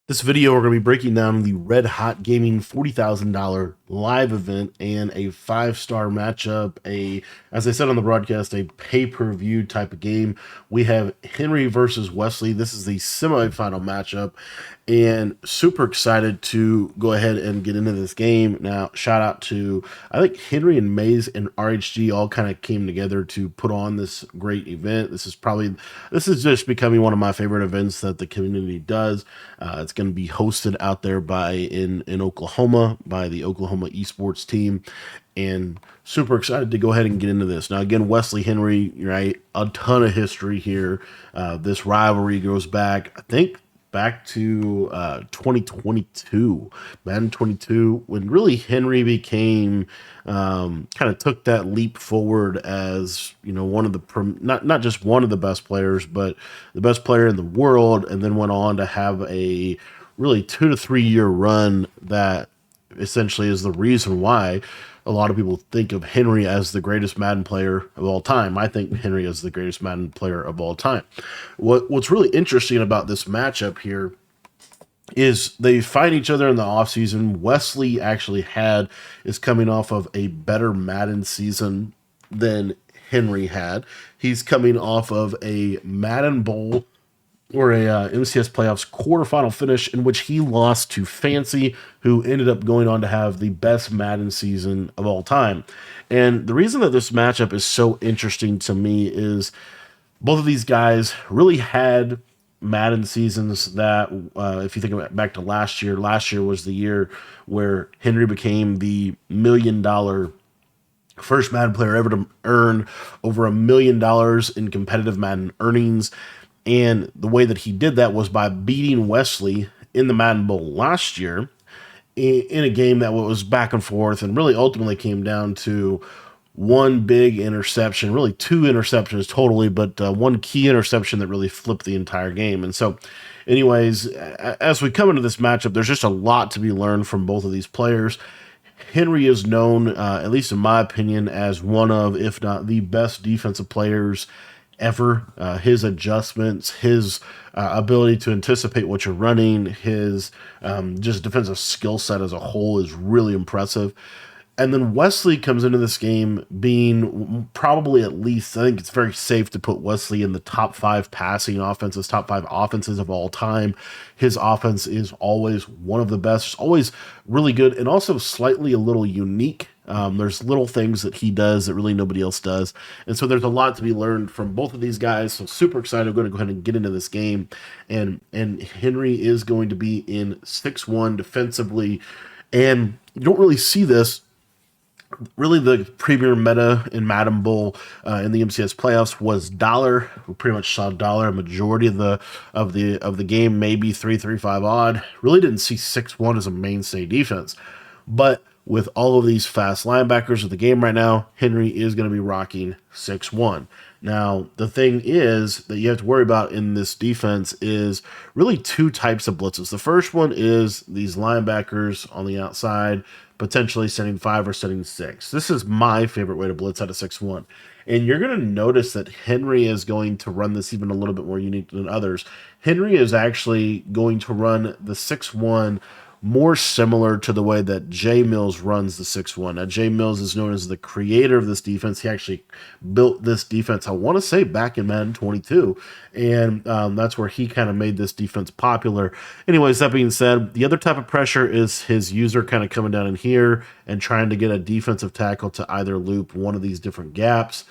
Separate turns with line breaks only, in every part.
This video, we're going to be breaking down the Red Hot Gaming $40,000 live event and a five-star matchup. As I said on the broadcast, a pay-per-view type of game. We have Henry versus Wesley. This is the semifinal matchup, and super excited to go ahead and get into this game. Now, shout out to, I think Henry and Maze and RHG all kind of came together to put on this great event. This is just becoming one of my favorite events that the community does. It's going to be hosted out there in Oklahoma by the Oklahoma esports team, and super excited to go ahead and get into this. Now, again, Wesley Henry, right? A ton of history here. This rivalry goes back, I think, back to 2022, Madden 22, when really Henry became kind of took that leap forward as one of the not just one of the best players, but the best player in the world, and then went on to have a really 2 to 3 year run that essentially is the reason why a lot of people think of Henry as the greatest Madden player of all time. I think Henry is the greatest Madden player of all time. What's really interesting about this matchup here is they fight each other in the offseason. Wesley actually is coming off of a better Madden season than Henry had. He's coming off of a Madden Bowl or a MCS playoffs quarterfinal finish in which he lost to Fancy, who ended up going on to have the best Madden season of all time. And the reason that this matchup is so interesting to me is both of these guys really had Madden seasons that, if you think back to last year was the year where Henry became the $1 million first Madden player ever to earn over $1 million in competitive Madden earnings. And the way that he did that was by beating Wesley in the Madden Bowl last year in a game that was back and forth and really ultimately came down to one big interception, really two interceptions totally, but one key interception that really flipped the entire game. And so, anyways, as we come into this matchup, there's just a lot to be learned from both of these players. Henry is known, at least in my opinion, as one of, if not the best defensive players ever. His adjustments, his ability to anticipate what you're running, his just defensive skill set as a whole is really impressive. And then Wesley comes into this game being probably, at least, I think it's very safe to put Wesley in the top five passing offenses, top five offenses of all time. His offense is always one of the best, always really good, and also slightly a little unique. There's little things that he does that really nobody else does. And so there's a lot to be learned from both of these guys. So super excited. I'm going to go ahead and get into this game. And Henry is going to be in 6-1 defensively. And you don't really see this. Really, the premier meta in Madden Bowl in the MCS playoffs was dollar. We pretty much saw dollar a majority of the game, maybe 3-3-5 odd. Really didn't see 6-1 as a mainstay defense, but with all of these fast linebackers of the game right now, Henry is going to be rocking 6-1. Now, the thing is that you have to worry about in this defense is really two types of blitzes. The first one is these linebackers on the outside, potentially setting 5 or setting 6. This is my favorite way to blitz out of 6-1. And you're going to notice that Henry is going to run this even a little bit more unique than others. Henry is actually going to run the 6-1 more similar to the way that Jay Mills runs the 6-1. Now, Jay Mills is known as the creator of this defense. He actually built this defense, I want to say, back in Madden 22, and that's where he kind of made this defense popular. Anyways, that being said, the other type of pressure is his user kind of coming down in here and trying to get a defensive tackle to either loop one of these different gaps.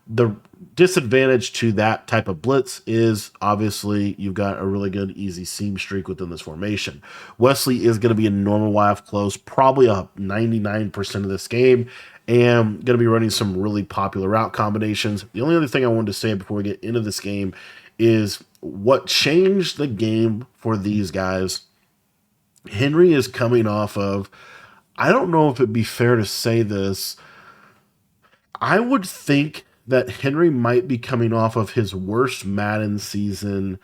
The disadvantage to that type of blitz is obviously you've got a really good easy seam streak within this formation. Wesley is going to be in normal YF close probably a 99% of this game, and going to be running some really popular route combinations. The only other thing I wanted to say before we get into this game is what changed the game for these guys. Henry is coming off of, I don't know if it'd be fair to say this, I would think that Henry might be coming off of his worst Madden season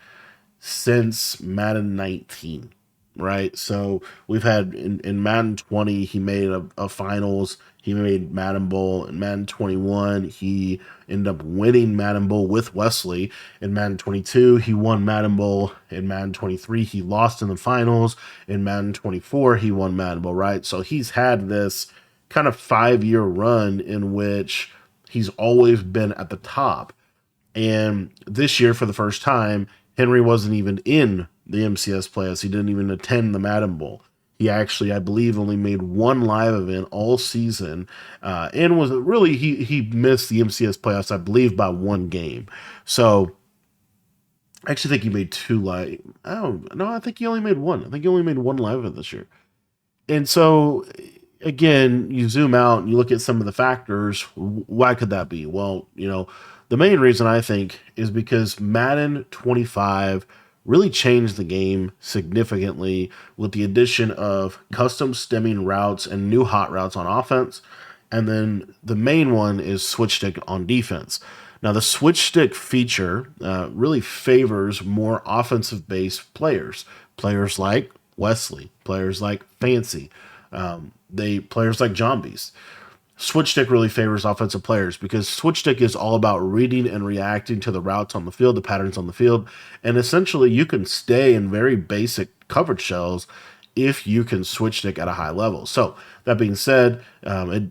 since Madden 19. right? So we've had in Madden 20, he made a finals. He made Madden Bowl. In Madden 21, he ended up winning Madden Bowl with Wesley. In Madden 22, he won Madden Bowl. In Madden 23, he lost in the finals. In Madden 24, he won Madden Bowl, right? So he's had this kind of 5 year run in which he's always been at the top. And this year, for the first time, Henry wasn't even in the MCS playoffs. He didn't even attend the Madden Bowl. He actually, I believe, only made one live event all season, and was really he missed the MCS playoffs, I believe, by one game. So I actually think he made two live. Oh no, I think he only made one. I think he only made one live event this year. And so again, you zoom out and you look at some of the factors. Why could that be? Well, the main reason I think is because Madden 25 really changed the game significantly with the addition of custom stemming routes and new hot routes on offense. And then the main one is switch stick on defense. Now, the switch stick feature really favors more offensive based players, players like Wesley, players like Fancy, they players like Zombies. Switch stick really favors offensive players because switch stick is all about reading and reacting to the routes on the field, the patterns on the field, and essentially you can stay in very basic coverage shells if you can switch stick at a high level. So that being said,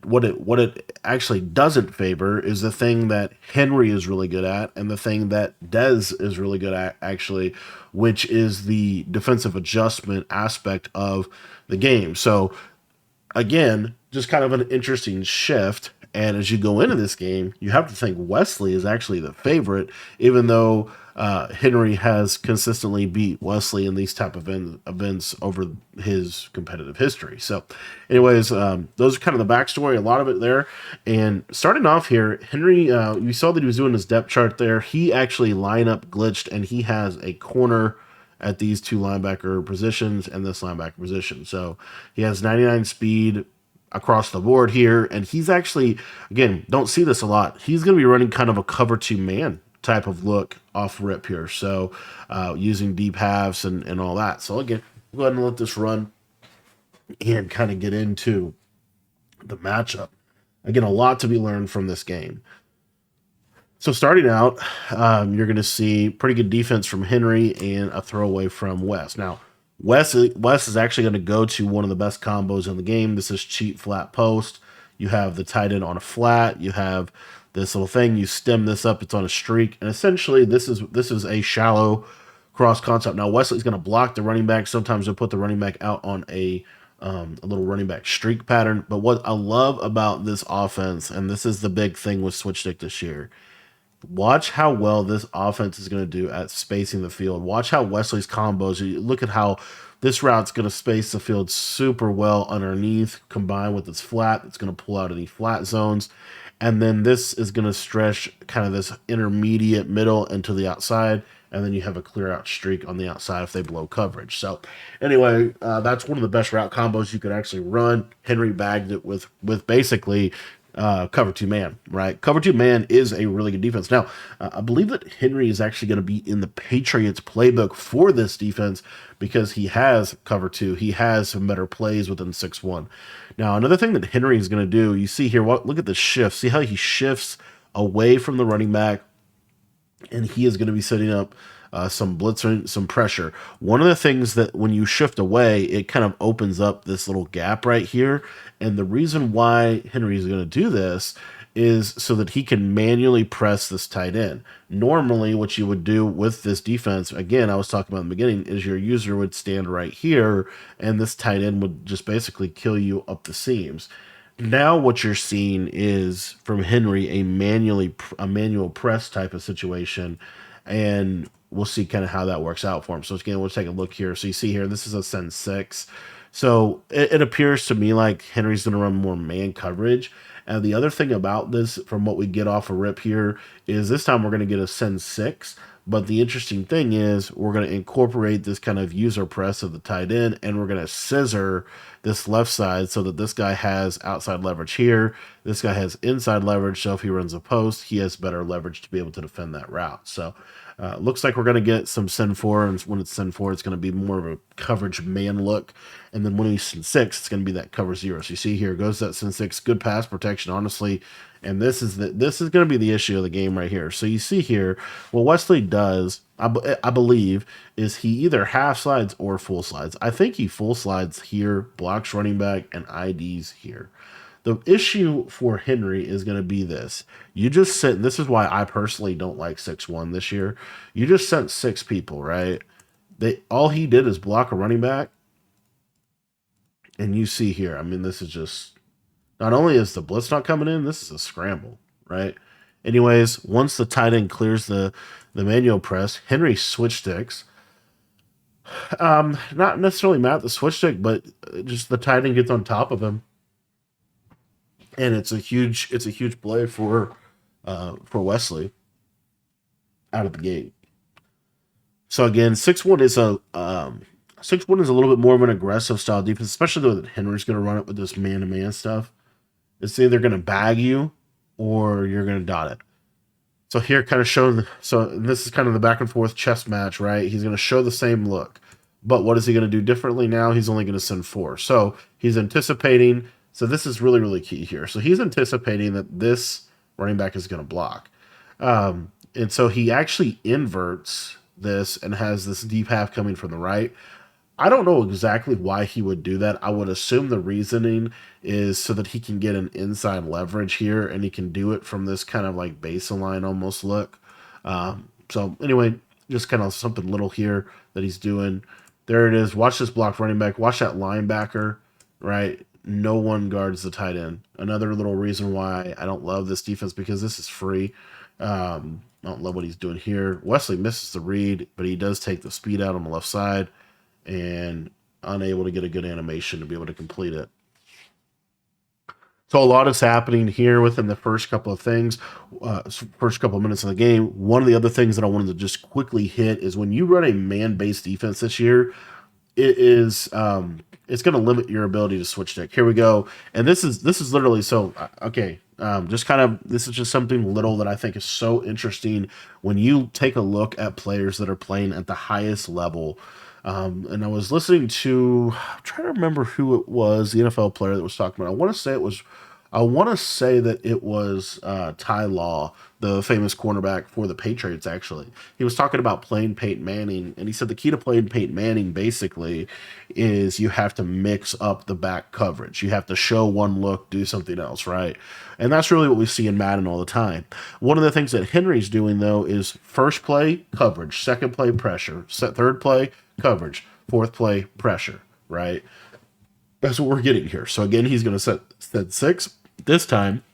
what it actually doesn't favor is the thing that Henry is really good at, and the thing that Dez is really good at actually, which is the defensive adjustment aspect of the game. So again, just kind of an interesting shift. And as you go into this game, you have to think Wesley is actually the favorite, even though Henry has consistently beat Wesley in these type of events over his competitive history. So, anyways, those are kind of the backstory, a lot of it there. And starting off here, Henry, you saw that he was doing his depth chart there. He actually lineup glitched, and he has a corner at these two linebacker positions and this linebacker position. So he has 99 speed across the board here. And he's actually, again, don't see this a lot. He's going to be running kind of a cover two man type of look off rip here. So using deep halves and all that. So again, go ahead and let this run and kind of get into the matchup. Again, a lot to be learned from this game. So starting out, you're going to see pretty good defense from Henry and a throwaway from Wes. Now, Wes is actually going to go to one of the best combos in the game. This is cheap flat post. You have the tight end on a flat. You have this little thing. You stem this up. It's on a streak, and essentially this is a shallow cross concept. Now Wesley's going to block the running back. Sometimes they'll put the running back out on a little running back streak pattern. But what I love about this offense, and this is the big thing with switch stick this year, watch how well this offense is going to do at spacing the field. Watch how Wesley's combos. You look at how this route's going to space the field super well underneath, combined with its flat. It's going to pull out any flat zones. And then this is going to stretch kind of this intermediate middle into the outside. And then you have a clear out streak on the outside if they blow coverage. So anyway, that's one of the best route combos you could actually run. Henry bagged it with basically cover two man, right? Cover two man is a really good defense. Now, I believe that Henry is actually going to be in the Patriots playbook for this defense because he has cover two. He has some better plays within 6-1. Now, another thing that Henry is going to do, you see here, look at the shift. See how he shifts away from the running back, and he is going to be setting up some blitzing, some pressure. One of the things that when you shift away, it kind of opens up this little gap right here. And the reason why Henry is going to do this is so that he can manually press this tight end. Normally, what you would do with this defense, again, I was talking about in the beginning, is your user would stand right here, and this tight end would just basically kill you up the seams. Now what you're seeing is from Henry a manual press type of situation, and we'll see kind of how that works out for him. So again, we'll take a look here. So you see here, this is a send 6. So it appears to me like Henry's going to run more man coverage. And the other thing about this, from what we get off a rip here, is this time we're going to get a send 6. But the interesting thing is we're going to incorporate this kind of user press of the tight end, and we're going to scissor this left side so that this guy has outside leverage here. This guy has inside leverage, so if he runs a post, he has better leverage to be able to defend that route. So Looks like we're going to get some send 4, and when it's send 4, it's going to be more of a coverage man look. And then when he's send 6, it's going to be that cover 0. So you see here goes that send 6, good pass protection, honestly. And this is going to be the issue of the game right here. So you see here, what Wesley does, I believe, is he either half slides or full slides. I think he full slides here, blocks running back, and IDs here. The issue for Henry is going to be this. You just sent, this is why I personally don't like 6-1 this year. You just sent 6 people, right? All he did is block a running back. And you see here, I mean, this is just, not only is the blitz not coming in, this is a scramble, right? Anyways, once the tight end clears the manual press, Henry switch sticks. Not necessarily mad at the switch stick, but just the tight end gets on top of him. And it's a huge play for Wesley out of the gate. So again, 6-1 is a 6-1 is a little bit more of an aggressive style defense, especially though that Henry's going to run it with this man-to-man stuff. It's either going to bag you or you're going to dot it. So here, kind of showing. So this is kind of the back and forth chess match, right? He's going to show the same look, but what is he going to do differently now? He's only going to send 4. So he's anticipating. So this is really, really key here. So he's anticipating that this running back is going to block. And so he actually inverts this and has this deep half coming from the right. I don't know exactly why he would do that. I would assume the reasoning is so that he can get an inside leverage here, and he can do it from this kind of like baseline almost look. So anyway, just kind of something little here that he's doing. There it is. Watch this block running back. Watch that linebacker, right? No one guards the tight end. Another little reason why I don't love this defense, because this is free. I don't love what he's doing here. Wesley misses the read, but he does take the speed out on the left side and unable to get a good animation to be able to complete it. So a lot is happening here within the first couple of things, first couple of minutes of the game. One of the other things that I wanted to just quickly hit is when you run a man-based defense this year, it is it's going to limit your ability to switch stick. Here we go, and this is literally so okay. Just kind of, this is just something little that I think is so interesting when you take a look at players that are playing at the highest level. And I was listening to, I'm trying to remember who it was, the NFL player that was talking about. I want to say that it was Ty Law, the famous cornerback for the Patriots, actually. He was talking about playing Peyton Manning, and he said the key to playing Peyton Manning basically is you have to mix up the back coverage. You have to show one look, do something else, right? And that's really what we see in Madden all the time. One of the things that Henry's doing, though, is first play, coverage, second play, pressure, third play, coverage, fourth play, pressure, right? That's what we're getting here. So again, he's going to set 6. This time,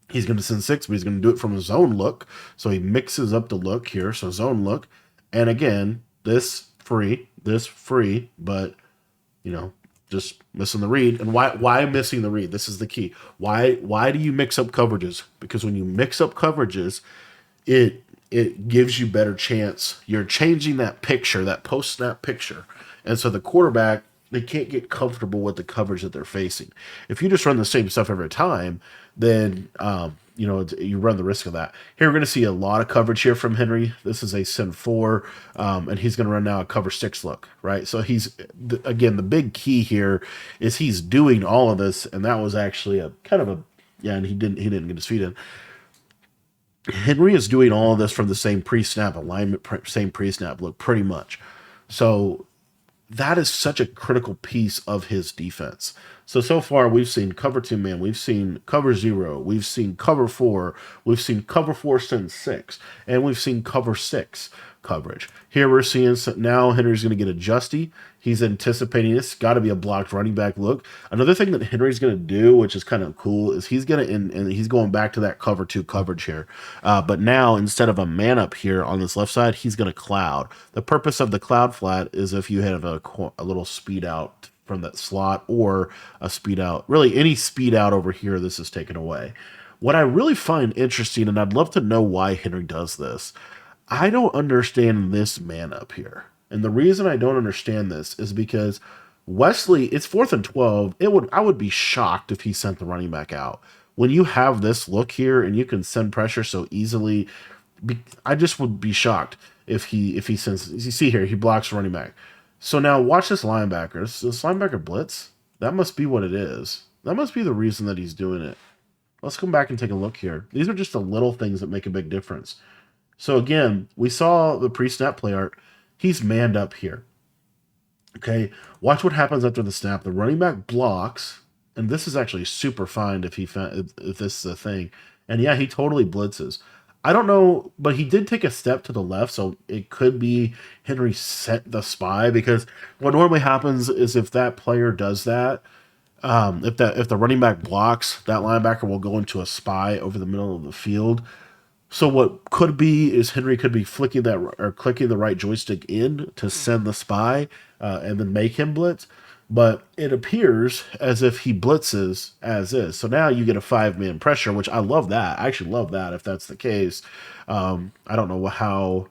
he's going to send 6, but he's going to do it from a zone look. So he mixes up the look here. So zone look. And again, this free, but, just missing the read. And why missing the read? This is the key. Why do you mix up coverages? Because when you mix up coverages, it gives you better chance. You're changing that picture, that post-snap picture. And so the quarterback, they can't get comfortable with the coverage that they're facing. If you just run the same stuff every time, then you run the risk of that. Here we're going to see a lot of coverage here from Henry. This is a send 4, and he's going to run now a cover 6 look, right? So he's, again, the big key here is he's doing all of this, and that was actually and he didn't get his feet in. Henry is doing all of this from the same pre-snap alignment, same pre-snap look, pretty much. So that is such a critical piece of his defense. So far we've seen cover 2 man, we've seen cover 0, we've seen cover 4, we've seen cover 4 send 6, and we've seen cover 6 coverage. Here we're seeing now Henry's going to get adjusty. He's anticipating this. Got to be a blocked running back look. Another thing that Henry's going to do, which is kind of cool, is he's going to and he's going back to that cover 2 coverage here. But now instead of a man up here on this left side, he's going to cloud. The purpose of the cloud flat is if you have a little speed out from that slot or a speed out, really any speed out over here, this is taken away. What I really find interesting, and I'd love to know why Henry does this, I don't understand this man up here. And the reason I don't understand this is because Wesley, it's 4th and 12. I would be shocked if he sent the running back out. When you have this look here and you can send pressure so easily, I just would be shocked if he sends. You see here, he blocks running back. So now watch this linebacker. This linebacker blitz. That must be what it is. That must be the reason that he's doing it. Let's come back and take a look here. These are just the little things that make a big difference. So again, we saw the pre-snap play art. He's manned up here. Okay, watch what happens after the snap. The running back blocks, and this is actually super fine if this is a thing. And yeah, he totally blitzes. I don't know, but he did take a step to the left, so it could be Henry set the spy, because what normally happens is if that player does that, if the running back blocks, that linebacker will go into a spy over the middle of the field. So what could be is Henry could be flicking that or clicking the right joystick in to send the spy and then make him blitz. But it appears as if he blitzes as is. So now you get a 5-man pressure, which I love that. I actually love that if that's the case. I don't know how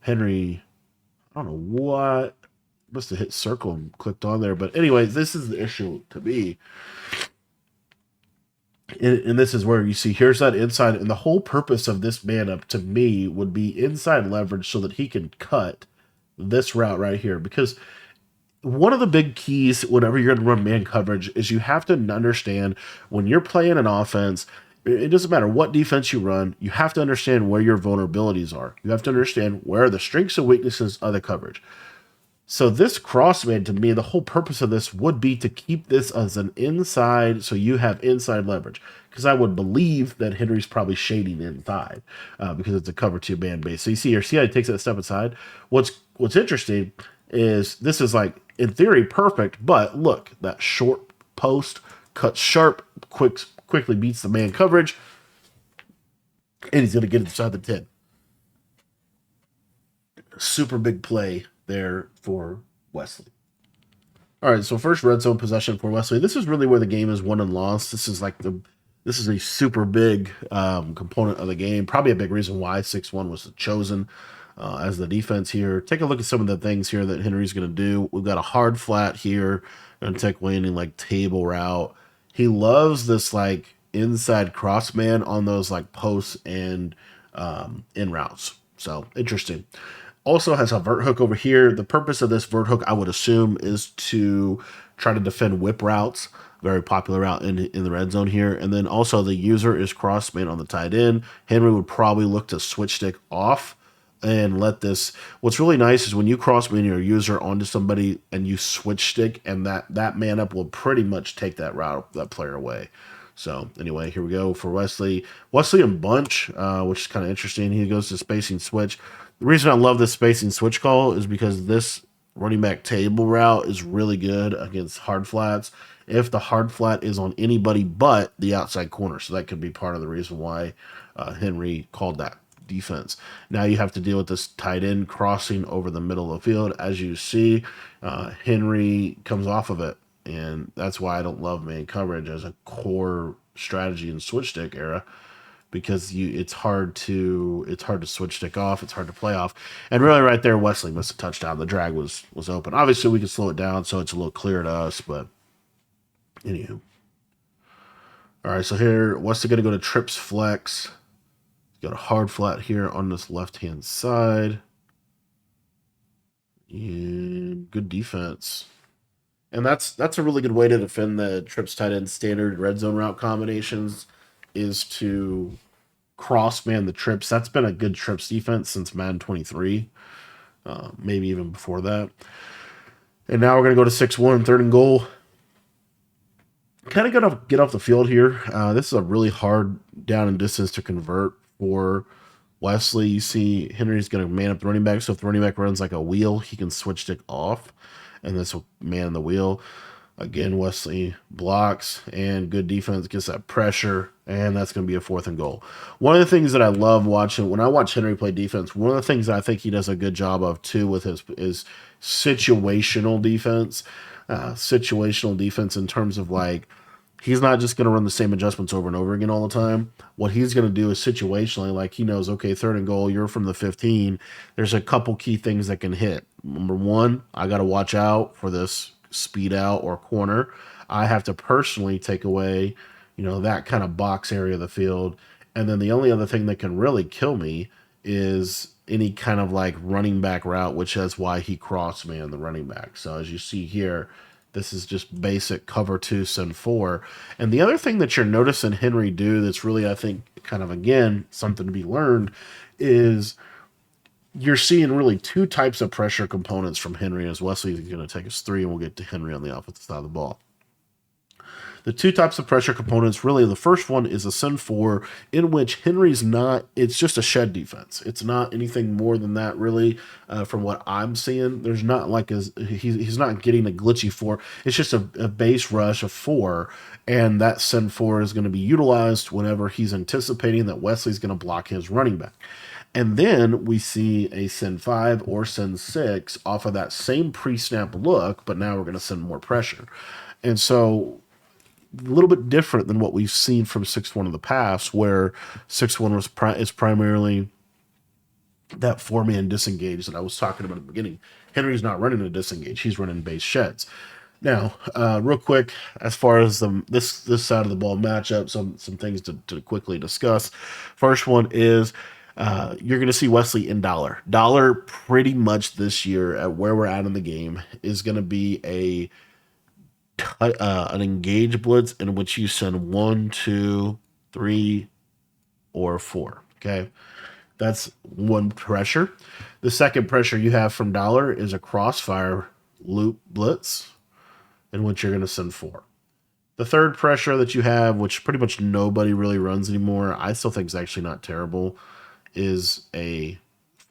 Henry, I don't know what, must have hit circle and clicked on there. But anyways, this is the issue to me. And this is where you see here's that inside, and the whole purpose of this man up to me would be inside leverage so that he can cut this route right here. Because one of the big keys whenever you're going to run man coverage is you have to understand when you're playing an offense, it doesn't matter what defense you run, you have to understand where your vulnerabilities are. You have to understand where are the strengths and weaknesses of the coverage. So this crossman, to me, the whole purpose of this would be to keep this as an inside, so you have inside leverage. Because I would believe that Henry's probably shading inside because it's a cover 2 man base. So you see here, see how he takes that step inside? What's interesting is this is like, in theory, perfect, but look, that short post cuts sharp, quickly beats the man coverage, and he's going to get inside the 10. Super big play there for Wesley. All right, so first red zone possession for Wesley. This is really where the game is won and lost. This is a super big component of the game. Probably a big reason why 6-1 was chosen as the defense here. Take a look at some of the things here that Henry's going to do. We've got a hard flat here. Going to take Wayne like table route. He loves this like inside cross man on those like posts and in routes. So interesting. Also has a vert hook over here. The purpose of this vert hook, I would assume, is to try to defend whip routes. Very popular route in the red zone here. And then also the user is cross man on the tight end. Henry would probably look to switch stick off and let this. What's really nice is when you cross man your user onto somebody and you switch stick, and that man up will pretty much take that route, that player away. So anyway, here we go for Wesley. Wesley and bunch, which is kind of interesting. He goes to spacing switch. The reason I love this spacing switch call is because this running back table route is really good against hard flats if the hard flat is on anybody but the outside corner. So that could be part of the reason why Henry called that defense. Now you have to deal with this tight end crossing over the middle of the field. As you see, Henry comes off of it. And that's why I don't love man coverage as a core strategy in switch stick era, because it's hard to switch stick off, it's hard to play off. And really right there, Wesley missed a touchdown. The drag was open. Obviously we could slow it down so it's a little clearer to us, but anywho. All right, so here Wesley gonna go to trips flex. Got a hard flat here on this left-hand side. And good defense. And that's a really good way to defend the trips tight end standard red zone route combinations, is to cross man the trips. That's been a good trips defense since Madden 23, maybe even before that. And now we're going to go to 6-1, 3rd and goal. Kind of got to get off the field here. This is a really hard down and distance to convert for Wesley. You see Henry's going to man up the running back. So if the running back runs like a wheel, he can switch stick off, and this will man the wheel. Again, Wesley blocks, and good defense gets that pressure, and that's going to be a 4th and goal. One of the things that I love watching, when I watch Henry play defense, one of the things that I think he does a good job of too with his is situational defense. Situational defense in terms of like, he's not just going to run the same adjustments over and over again all the time. What he's going to do is situationally, like he knows, okay, 3rd and goal, you're from the 15. There's a couple key things that can hit. Number one, I got to watch out for this speed out or corner. I have to personally take away, that kind of box area of the field. And then the only other thing that can really kill me is any kind of like running back route, which is why he cross man the running back. So as you see here, this is just basic cover two, send four. And the other thing that you're noticing Henry do that's really, I think, kind of again, something to be learned is you're seeing really two types of pressure components from Henry, as Wesley is going to take us three, and we'll get to Henry on the offensive side of the ball. The two types of pressure components, really, the first one is a send four, in which Henry's not, it's just a shed defense. It's not anything more than that, really, from what I'm seeing. There's not like he's not getting a glitchy four. It's just a base rush of four, and that send four is going to be utilized whenever he's anticipating that Wesley's going to block his running back. And then we see a send five or send six off of that same pre snap look, but now we're going to send more pressure. And so a little bit different than what we've seen from 6-1 in the past, where 6-1 is primarily that four-man disengage that I was talking about at the beginning. Henry's not running a disengage; he's running base sheds. Now, real quick, as far as this side of the ball matchup, some things to quickly discuss. First one is you're going to see Wesley in dollar. Dollar pretty much this year at where we're at in the game is going to be an engage blitz in which you send 1, 2, 3, or 4. Okay, that's one pressure. The second pressure you have from dollar is a crossfire loop blitz in which you're going to send 4. The third pressure that you have, which pretty much nobody really runs anymore, I still think is actually not terrible, is a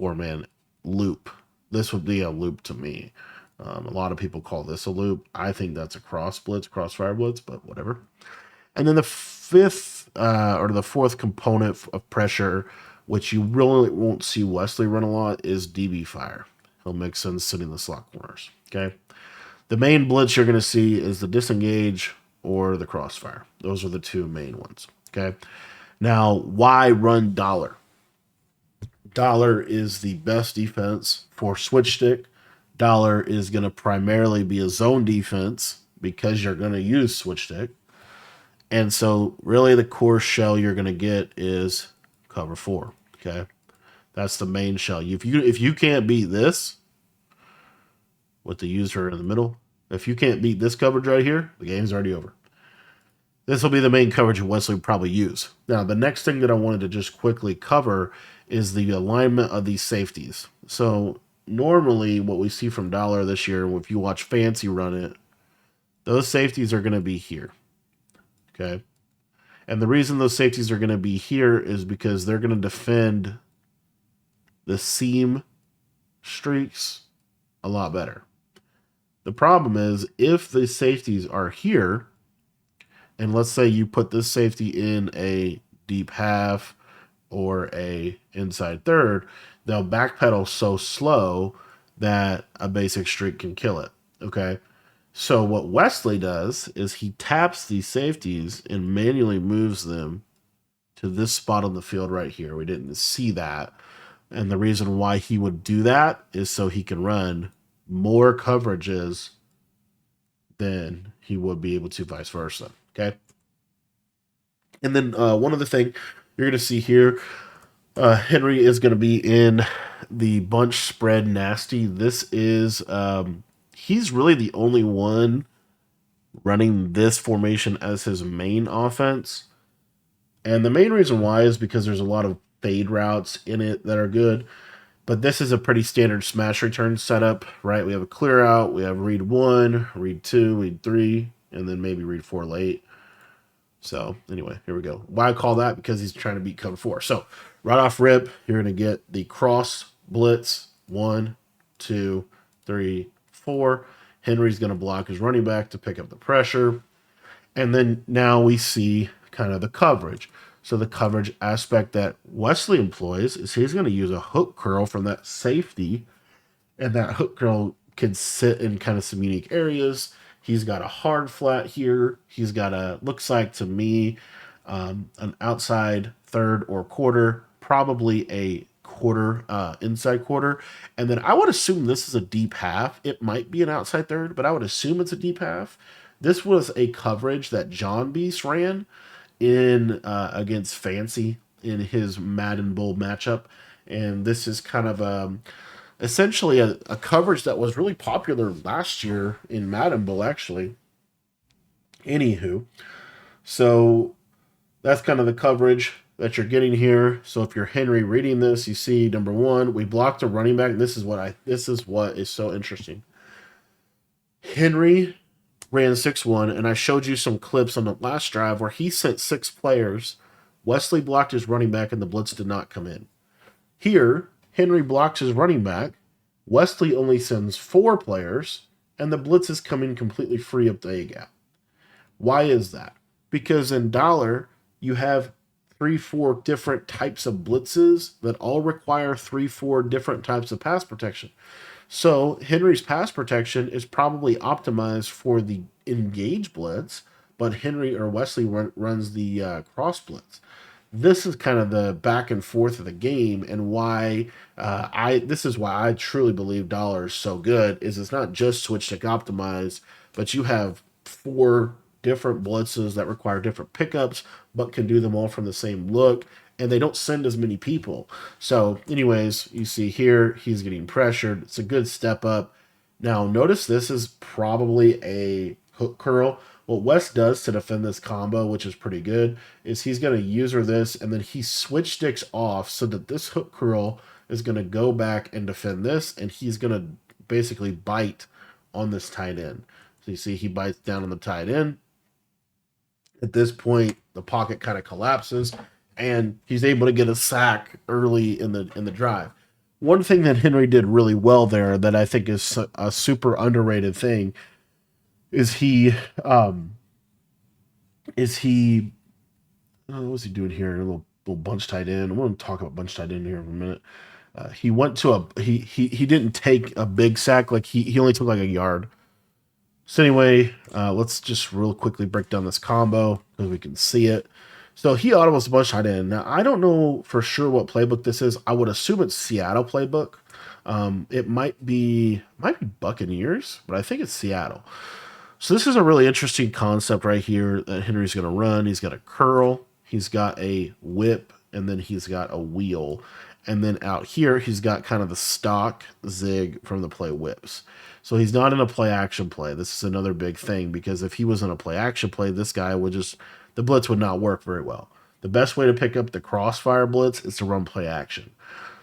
4-man loop. This would be a loop to me. A lot of people call this a loop. I think that's a crossfire blitz, but whatever. And then the fifth or the fourth component of pressure, which you really won't see Wesley run a lot, is DB fire. He'll mix in sitting the slot corners. Okay. The main blitz you're going to see is the disengage or the crossfire. Those are the two main ones. Okay. Now, why run dollar? Dollar is the best defense for switch stick. Dollar is going to primarily be a zone defense because you're going to use switch stick. And so really the core shell you're going to get is cover 4. Okay. That's the main shell. If you can't beat this with the user in the middle, if you can't beat this coverage right here, the game's already over. This will be the main coverage Wesley will probably use. Now, the next thing that I wanted to just quickly cover is the alignment of these safeties. So normally what we see from dollar this year, if you watch Fancy run it, those safeties are going to be here. Okay. And the reason those safeties are going to be here is because they're going to defend the seam streaks a lot better. The problem is if the safeties are here, and let's say you put this safety in a deep half or a inside third, they'll backpedal so slow that a basic streak can kill it. Okay. So what Wesley does is he taps these safeties and manually moves them to this spot on the field right here. We didn't see that. And the reason why he would do that is so he can run more coverages than he would be able to vice versa. Okay. And then one other thing you're going to see here, Henry is going to be in the bunch spread nasty. This is, he's really the only one running this formation as his main offense. And the main reason why is because there's a lot of fade routes in it that are good. But this is a pretty standard smash return setup, right? We have a clear out, we have read 1, read 2, read 3, and then maybe read 4 late. So anyway, here we go. Why I call that? Because he's trying to beat cover 4. So right off rip, you're going to get the cross blitz 1, 2, 3, 4. Henry's going to block his running back to pick up the pressure. And then now we see kind of the coverage. So the coverage aspect that Wesley employs is he's going to use a hook curl from that safety. And that hook curl can sit in kind of some unique areas. He's got a hard flat here. He's got a, looks like to me, an outside third or quarter, probably a quarter, inside quarter. And then I would assume this is a deep half. It might be an outside third, but I would assume it's a deep half. This was a coverage that John Beast ran in against Fancy in his Madden Bowl matchup. And this is kind of essentially a coverage that was really popular last year in Madden Bowl, actually. Anywho, so that's kind of the coverage that you're getting here. So if you're Henry reading this, you see number one, we blocked a running back. This is what is so interesting. Henry ran 6-1, and I showed you some clips on the last drive where he sent 6 players. Wesley blocked his running back, and the blitz did not come in. Here, Henry blocks his running back. Wesley only sends 4 players, and the blitz is coming completely free up the A gap. Why is that? Because in dollar, you have 3-4 different types of blitzes that all require 3-4 different types of pass protection. So Henry's pass protection is probably optimized for the engage blitz, but Henry or Wesley runs the cross blitz. This is kind of the back and forth of the game, and why this is why I truly believe dollar is so good. Is it's not just switch stick optimized, but you have 4 different blitzes that require different pickups, but can do them all from the same look, and they don't send as many people. So, anyways, you see here he's getting pressured. It's a good step up. Now, notice this is probably a hook curl. What Wes does to defend this combo, which is pretty good, is he's going to user this, and then he switch sticks off so that this hook curl is going to go back and defend this, and he's going to basically bite on this tight end. So you see he bites down on the tight end. At this point, the pocket kind of collapses, and he's able to get a sack early in the drive. One thing that Henry did really well there that I think is a super underrated thing is he what was he doing here? A little bunch tight end. I want to talk about bunch tight end here for a minute. He went to he didn't take a big sack, like he only took like a yard. So anyway, let's just real quickly break down this combo because we can see it. So he audibles bunch tight end. Now I don't know for sure what playbook this is. I would assume it's Seattle playbook. It might be Buccaneers, but I think it's Seattle. So this is a really interesting concept right here that Henry's going to run. He's got a curl, he's got a whip, and then he's got a wheel. And then out here, he's got kind of the stock zig from the play whips. So he's not in a play action play. This is another big thing, because if he was in a play action play, this guy would the blitz would not work very well. The best way to pick up the crossfire blitz is to run play action.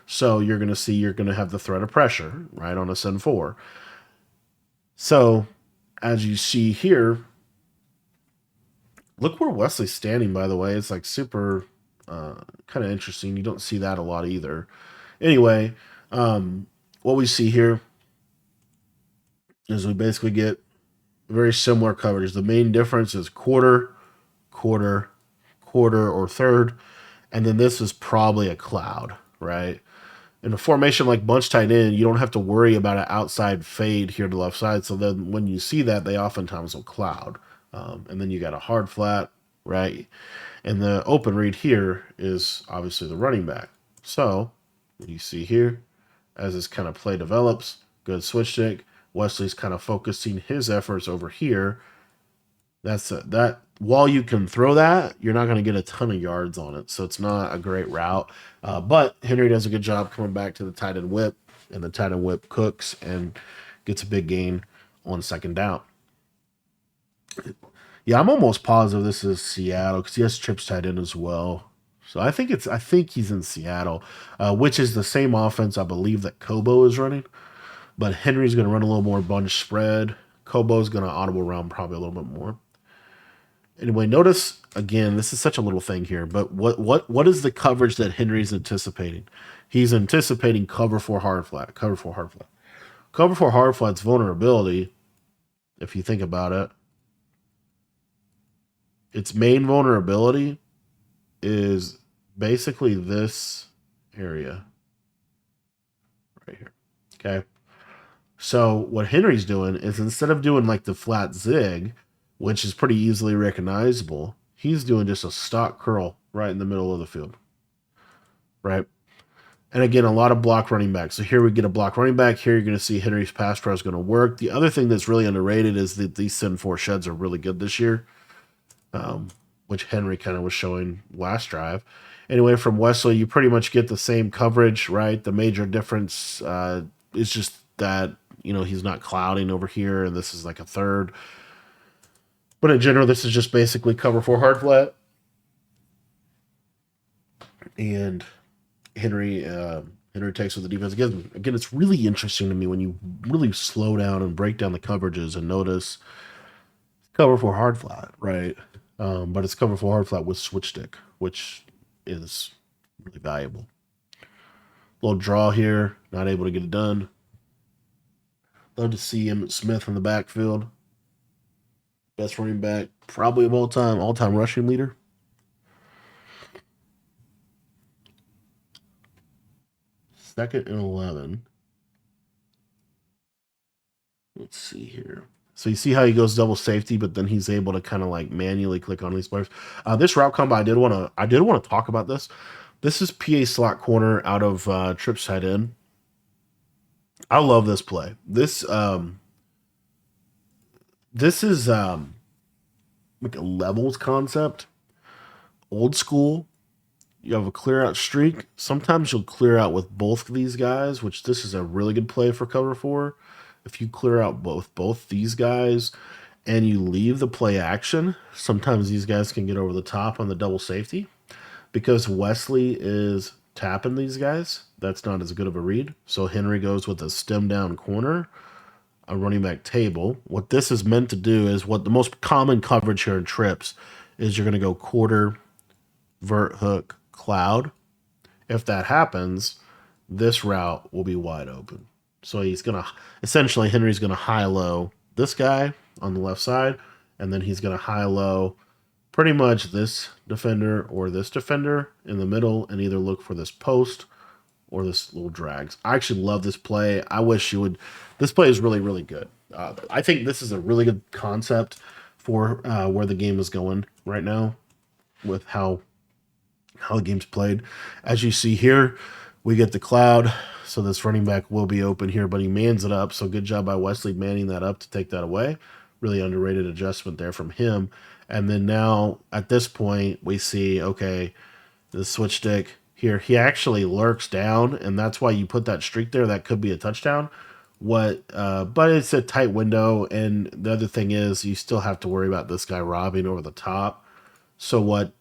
So you're going to have the threat of pressure, right, on a send 4. So as you see here, look where Wesley's standing, by the way. It's like super kind of interesting. You don't see that a lot either. Anyway, what we see here is we basically get very similar coverage. The main difference is quarter, quarter, quarter, or third. And then this is probably a cloud, right? In a formation like bunch tight end, you don't have to worry about an outside fade here to the left side. So then when you see that, they oftentimes will cloud. And then you got a hard flat, right? And the open read here is obviously the running back. So you see here, as this kind of play develops, good switch stick. Wesley's kind of focusing his efforts over here. That while you can throw that, you're not going to get a ton of yards on it. So it's not a great route. But Henry does a good job coming back to the tight end whip, and the tight end whip cooks and gets a big gain on second down. Yeah, I'm almost positive this is Seattle because he has trips tight end as well. So I think he's in Seattle, which is the same offense I believe that Kobo is running. But Henry's going to run a little more bunch spread. Kobo's going to audible around probably a little bit more. Anyway, notice again, this is such a little thing here, but what is the coverage that Henry's anticipating? He's anticipating cover 4 hard flat, cover 4 hard flat. Cover 4 hard flat's vulnerability, if you think about it, its main vulnerability is basically this area right here. Okay. So what Henry's doing is, instead of doing like the flat zig, which is pretty easily recognizable, he's doing just a stock curl right in the middle of the field. Right. And again, a lot of block running back. So here we get a block running back. Here you're going to see Henry's pass pro is going to work. The other thing that's really underrated is that these send 4 sheds are really good this year, which Henry kind of was showing last drive. Anyway, from Wesley, you pretty much get the same coverage, right? The major difference is just that he's not clouding over here, and this is like a third. But in general, this is just basically cover four hard flat, and Henry Henry takes what the defense gives him. Again, it's really interesting to me when you really slow down and break down the coverages and notice cover four hard flat, right? But it's cover four hard flat with switch stick, which is really valuable. Little draw here, not able to get it done. Love to see Emmitt Smith in the backfield. Best running back, probably of all time rushing leader. Second and 11. Let's see here. So you see how he goes double safety, but then he's able to kind of like manually click on these players. This route combo, I did want to talk about this. This is PA slot corner out of trips tight end. I love this play. This is like a levels concept, old school. You have a clear out streak. Sometimes you'll clear out with both of these guys, which this is a really good play for cover four. If you clear out both these guys and you leave the play action, sometimes these guys can get over the top on the double safety. Because Wesley is tapping these guys, that's not as good of a read. So Henry goes with a stem down corner, a running back table. What this is meant to do is what the most common coverage here in trips is you're going to go quarter, vert hook, cloud. If that happens, this route will be wide open. So he's going to, essentially, Henry's going to high-low this guy on the left side, and then he's going to high-low pretty much this defender or this defender in the middle and either look for this post or this little drags. I actually love this play. I wish you would. This play is really, really good. I think this is a really good concept for where the game is going right now with how the game's played. As you see here, we get the cloud. So this running back will be open here, but he mans it up. So good job by Wesley manning that up to take that away. Really underrated adjustment there from him. And then now at this point, we see, okay, the switch stick here, he actually lurks down, and that's why you put that streak there. That could be a touchdown. But it's a tight window, and the other thing is you still have to worry about this guy robbing over the top. So what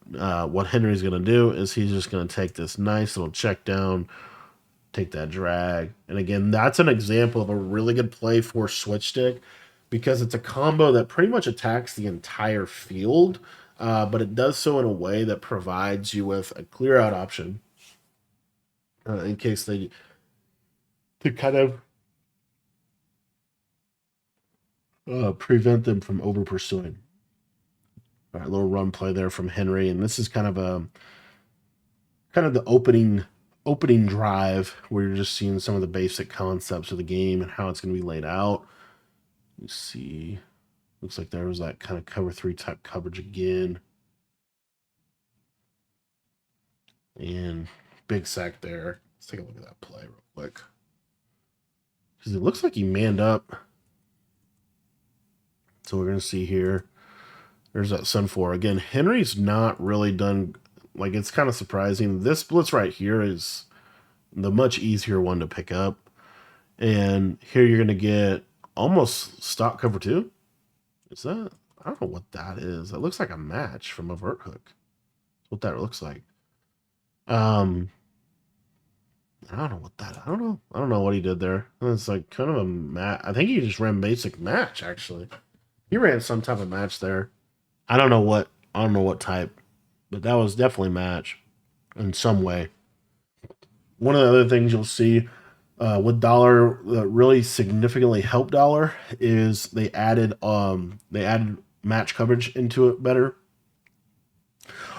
Henry's going to do is he's just going to take this nice little check down, take that drag. And again, that's an example of a really good play for switch stick because it's a combo that pretty much attacks the entire field, but it does so in a way that provides you with a clear out option in case they to kind of prevent them from over pursuing. All right, little run play there from Henry, and this is kind of the opening drive where you're just seeing some of the basic concepts of the game and how it's going to be laid out. You see, looks like there was that kind of cover three type coverage again, and big sack there. Let's take a look at that play real quick because it looks like he manned up. So we're going to see here. There's that Sun 4. Again, Henry's not really done, like, it's kind of surprising. This blitz right here is the much easier one to pick up. And here you're going to get almost stock cover 2. Is that? I don't know what that is. It looks like a match from a vert hook. That's what that looks like. I don't know what that, I don't know what he did there. It's like kind of a match. I think he just ran basic match, actually. He ran some type of match there. I don't know what type, but that was definitely match in some way. One of the other things you'll see with Dollar that really significantly helped Dollar is they added match coverage into it better.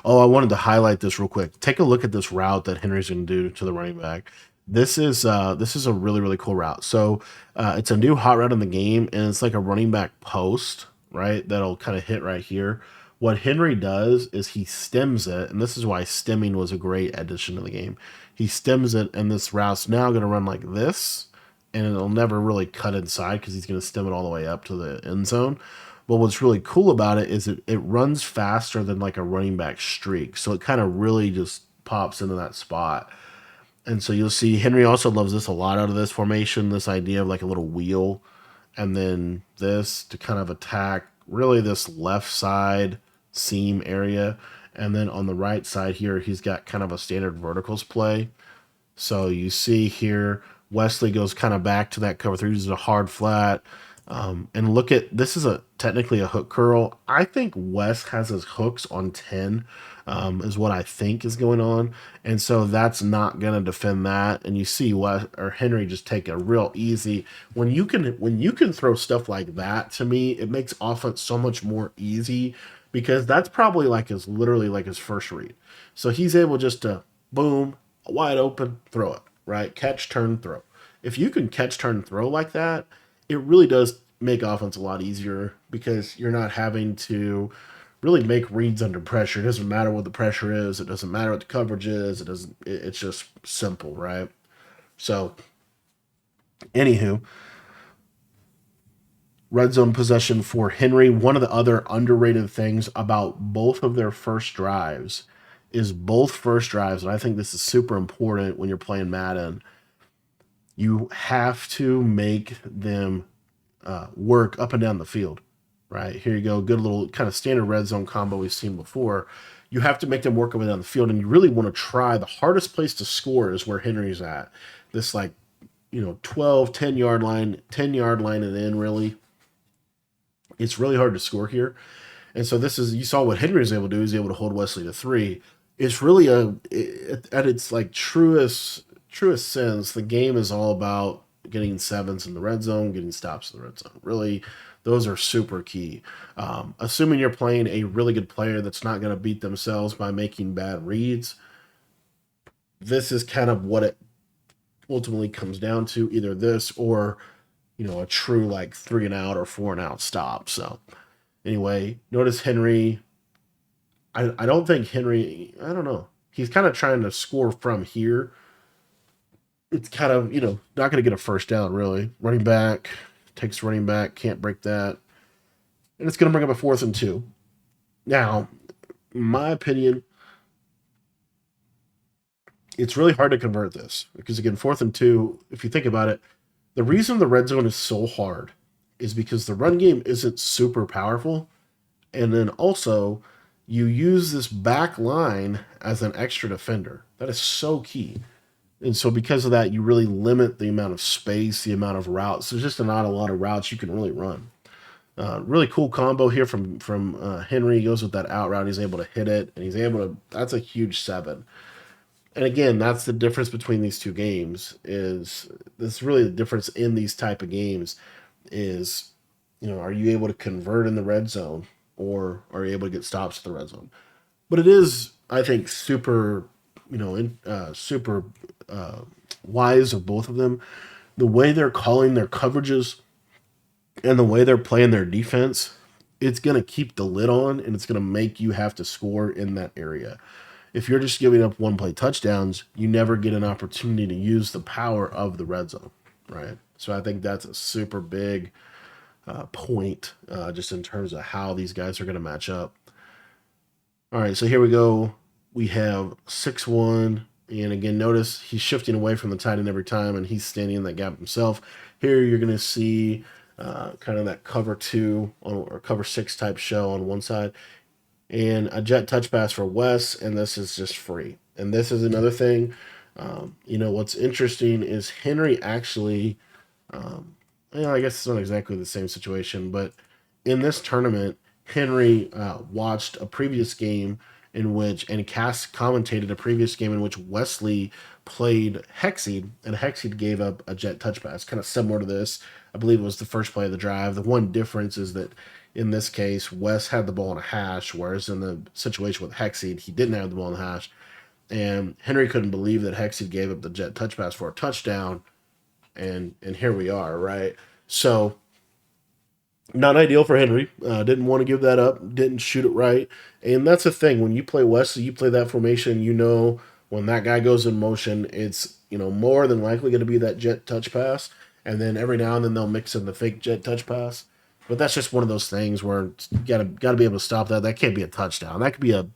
Oh, I wanted to highlight this real quick. Take a look at this route that Henry's going to do to the running back. This is a really, really cool route. So it's a new hot route in the game, and it's like a running back post, right? That'll kind of hit right here. What Henry does is he stems it, and this is why stemming was a great addition to the game. He stems it, and this route's now going to run like this, and it'll never really cut inside because he's going to stem it all the way up to the end zone. But what's really cool about it is it runs faster than like a running back streak. So it kind of really just pops into that spot. And so you'll see Henry also loves this a lot out of this formation, this idea of like a little wheel, and then this to kind of attack really this left side seam area. And then on the right side here, he's got kind of a standard verticals play. So you see here, Wesley goes kind of back to that cover three, uses a hard flat. And look at this is technically a hook curl. I think Wes has his hooks on 10, is what I think is going on, and so that's not gonna defend that. And you see Wes or Henry just take a real easy when you can throw stuff like that. To me, it makes offense so much more easy because that's probably like his literally like his first read. So he's able just to boom, wide open, throw it right, catch, turn, throw. If you can catch, turn, throw like that, it really does make offense a lot easier because you're not having to really make reads under pressure. It doesn't matter what the pressure is. It doesn't matter what the coverage is. It doesn't. It's just simple, right? So, anywho, red zone possession for Henry. One of the other underrated things about both of their first drives is both first drives, and I think this is super important when you're playing Madden. You have to make them work up and down the field, right? Here you go. Good little kind of standard red zone combo we've seen before. You have to make them work up and down the field, and you really want to try. The hardest place to score is where Henry's at. This, like, 12, 10-yard line, 10-yard line and in, really. It's really hard to score here. And so this is, you saw what Henry was able to do. He's able to hold Wesley to 3. It's really at its like truest sense, the game is all about getting sevens in the red zone, getting stops in the red zone. Really, those are super key. Assuming you're playing a really good player that's not going to beat themselves by making bad reads, this is kind of what it ultimately comes down to, either this or, a true like 3 and out or 4 and out stop. So anyway, notice Henry. I don't think Henry, I don't know. He's kind of trying to score from here. It's kind of, not going to get a first down, really. Running back, takes running back, can't break that. And it's going to bring up a 4th and 2. Now, in my opinion, it's really hard to convert this. Because, again, 4th and 2, if you think about it, the reason the red zone is so hard is because the run game isn't super powerful. And then also, you use this back line as an extra defender. That is so key. And so because of that, you really limit the amount of space, the amount of routes. There's just not a lot of routes you can really run. Really cool combo here from Henry. He goes with that out route. He's able to hit it, and he's able to. That's a huge 7. And again, that's the difference between these two games. Is this really the difference in these type of games? Is are you able to convert in the red zone, or are you able to get stops at the red zone? But it is, I think, super, super wise of both of them. The way they're calling their coverages and the way they're playing their defense, it's going to keep the lid on, and it's going to make you have to score in that area. If you're just giving up one-play touchdowns, you never get an opportunity to use the power of the red zone, right? So I think that's a super big point just in terms of how these guys are going to match up. All right, so here we go. We have 6-1, and again, notice he's shifting away from the tight end every time, and he's standing in that gap himself. Here you're going to see kind of that cover 2 or cover 6 type show on one side, and a jet touch pass for Wes, and this is just free. And this is another thing. What's interesting is Henry actually, I guess it's not exactly the same situation, but in this tournament, Henry watched a previous game in which, and commentated a previous game in which Wesley played Hexseed, and Hexseed gave up a jet touch pass, kind of similar to this. I believe it was the first play of the drive. The one difference is that in this case, Wes had the ball in a hash, whereas in the situation with Hexseed, he didn't have the ball in the hash. And Henry couldn't believe that Hexseed gave up the jet touch pass for a touchdown, and here we are, right? So, not ideal for Henry. Didn't want to give that up. Didn't shoot it right. And that's the thing. When you play Wesley, you play that formation, when that guy goes in motion, it's, more than likely going to be that jet touch pass. And then every now and then they'll mix in the fake jet touch pass. But that's just one of those things where you gotta be able to stop that. That can't be a touchdown. That could be a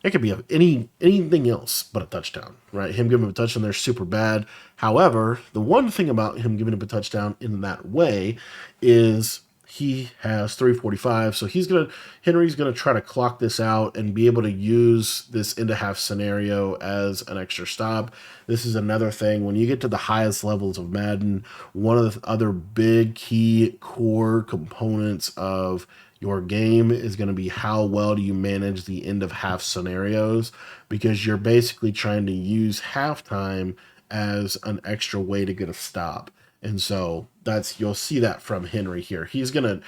It could be of anything else but a touchdown, right? Him giving him a touchdown there is super bad. However, the one thing about him giving him a touchdown in that way is he has 345, so Henry's gonna try to clock this out and be able to use this into half scenario as an extra stop. This is another thing when you get to the highest levels of Madden, one of the other big key core components of your game is going to be how well do you manage the end of half scenarios, because you're basically trying to use halftime as an extra way to get a stop. And so that's, you'll see that from Henry here. He's gonna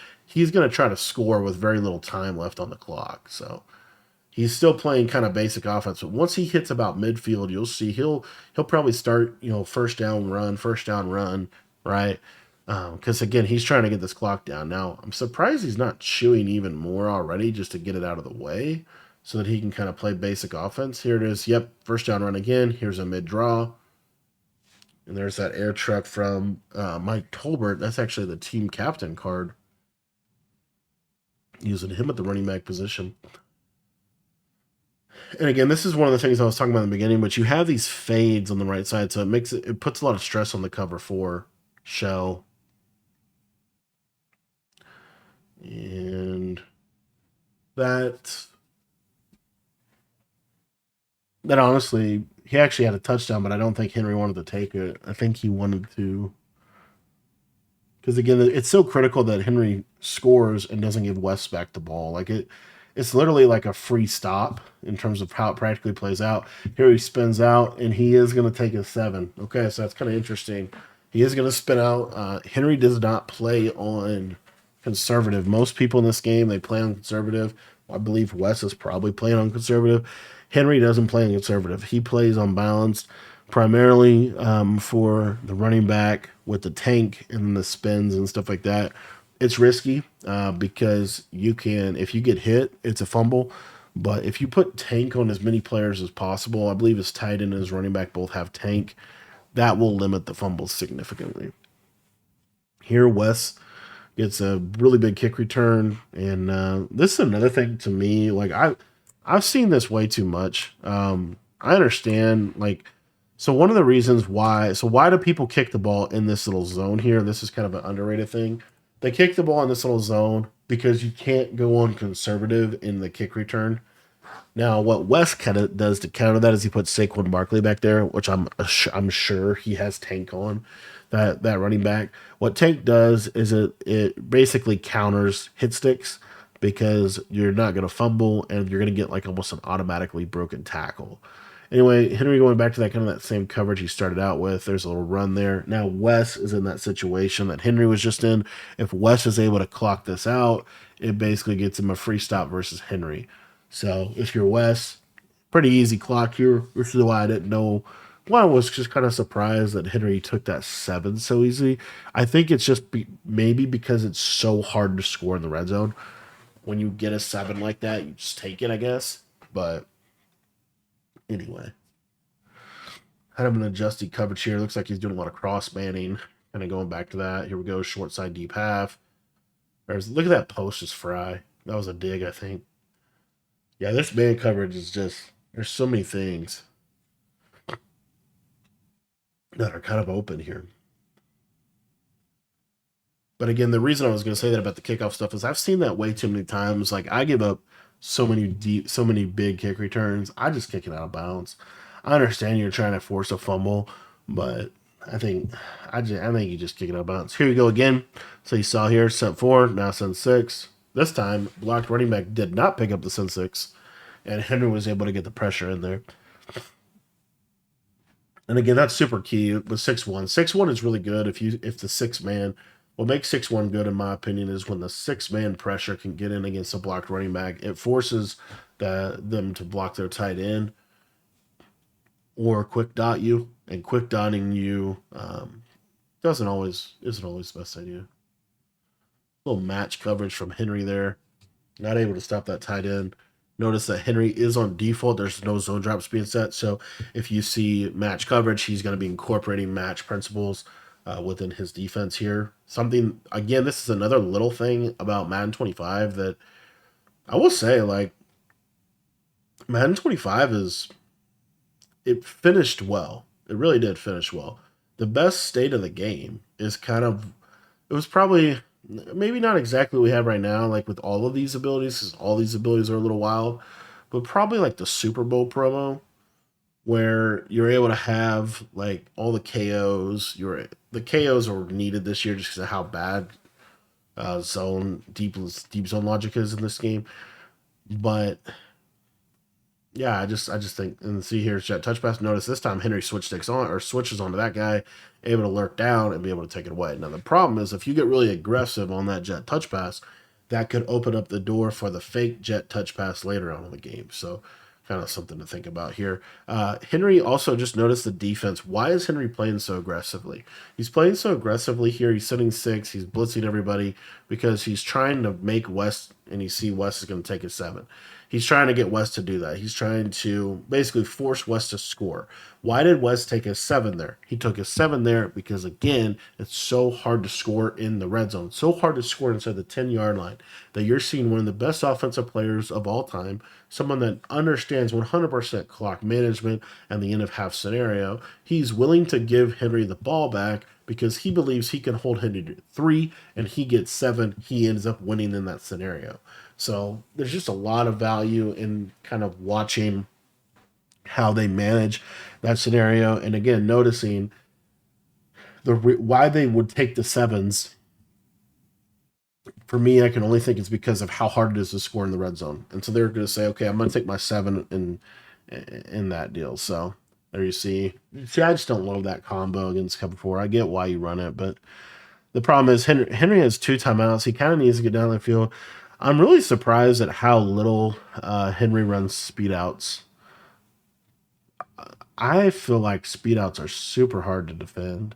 try to score with very little time left on the clock. So he's still playing kind of basic offense, but once he hits about midfield, you'll see he'll probably start, first down run, right? Because again, he's trying to get this clock down. Now, I'm surprised he's not chewing even more already just to get it out of the way so that he can kind of play basic offense. Here it is. Yep, first down run again. Here's a mid draw. And there's that air truck from Mike Tolbert. That's actually the team captain card. Using him at the running back position. And again, this is one of the things I was talking about in the beginning, but you have these fades on the right side, so it puts a lot of stress on the cover four shell. And that honestly, he actually had a touchdown, but I don't think Henry wanted to take it. I think he wanted to, because again, it's so critical that Henry scores and doesn't give West back the ball. It's literally like a free stop in terms of how it practically plays out. Here he spins out, and he is going to take a 7. Okay, so that's kind of interesting. He is going to spin out. Henry does not play on conservative. Most people in this game, they play on conservative. I believe Wes is probably playing on conservative. Henry doesn't play on conservative. He plays on balanced, primarily for the running back with the tank and the spins and stuff like that. It's risky because if you get hit, it's a fumble. But if you put tank on as many players as possible, I believe his tight end and his running back both have tank, that will limit the fumbles significantly. Here, Wes gets a really big kick return, and this is another thing to me. Like I've seen this way too much. I understand, so one of the reasons why do people kick the ball in this little zone here? This is kind of an underrated thing. They kick the ball in this little zone because you can't go on conservative in the kick return. Now, what West kind of does to counter that is he puts Saquon Barkley back there, which I'm sure he has Tank on that running back. What Tank does is it basically counters hit sticks because you're not going to fumble and you're going to get like almost an automatically broken tackle. Anyway, Henry going back to that kind of that same coverage he started out with. There's a little run there. Now Wes is in that situation that Henry was just in. If Wes is able to clock this out, it basically gets him a free stop versus Henry. So if you're Wes, pretty easy clock here. This is why I didn't know. Well, I was just kind of surprised that Henry took that 7 so easy. I think it's just maybe because it's so hard to score in the red zone. When you get a 7 like that, you just take it, I guess. But anyway, had him in adjusted coverage here. Looks like he's doing a lot of cross manning. Kind of going back to that. Here we go, short side deep half. Look at that post just fry. That was a dig, I think. Yeah, this man coverage is just, there's so many things that are kind of open here. But again, the reason I was going to say that about the kickoff stuff is I've seen that way too many times. Like I give up so many big kick returns. I just kick it out of bounds. I understand you're trying to force a fumble, but I think you just kick it out of bounds. Here you go again. So you saw here, sent 4, now sent 6. This time, blocked running back did not pick up the send 6, and Henry was able to get the pressure in there. And again, that's super key with 6-1. 6-1 is really good if the 6-man. What makes 6-1 good, in my opinion, is when the 6-man pressure can get in against a blocked running back. It forces them to block their tight end or quick dot you, and quick dotting you isn't always the best idea. Little match coverage from Henry there, not able to stop that tight end. Notice that Henry is on default. There's no zone drops being set. So if you see match coverage, he's going to be incorporating match principles within his defense here. Something, again, this is another little thing about Madden 25 that I will say, like, Madden 25 it finished well. It really did finish well. The best state of the game is kind of, it was probably maybe not exactly what we have right now, like with all of these abilities, because all these abilities are a little wild, but probably like the Super Bowl promo where you're able to have like all the KOs. The KOs are needed this year just because of how bad zone deep zone logic is in this game. But yeah, I just think, and see here, jet touch pass. Notice this time Henry switches onto that guy, able to lurk down and be able to take it away. Now the problem is if you get really aggressive on that jet touch pass, that could open up the door for the fake jet touch pass later on in the game. So kind of something to think about here. Henry also just noticed the defense. Why is Henry playing so aggressively? He's playing so aggressively here. He's sitting six. He's blitzing everybody because he's trying to make West, and you see West is going to take a seven. He's trying to get West to do that. He's trying to basically force West to score. Why did West take a seven there? He took a seven there because, again, it's so hard to score in the red zone, so hard to score inside the 10-yard line that you're seeing one of the best offensive players of all time, someone that understands 100% clock management and the end of half scenario. He's willing to give Henry the ball back because he believes he can hold Henry to three and he gets seven. He ends up winning in that scenario. So there's just a lot of value in kind of watching how they manage that scenario, and again noticing why they would take the sevens. For me, I can only think it's because of how hard it is to score in the red zone, and so they're going to say, okay, I'm going to take my seven in that deal. So there you see. See, I just don't love that combo against cover four. I get why you run it, but the problem is Henry has two timeouts. He kind of needs to get down the field. I'm really surprised at how little Henry runs speed outs. I feel like speed outs are super hard to defend.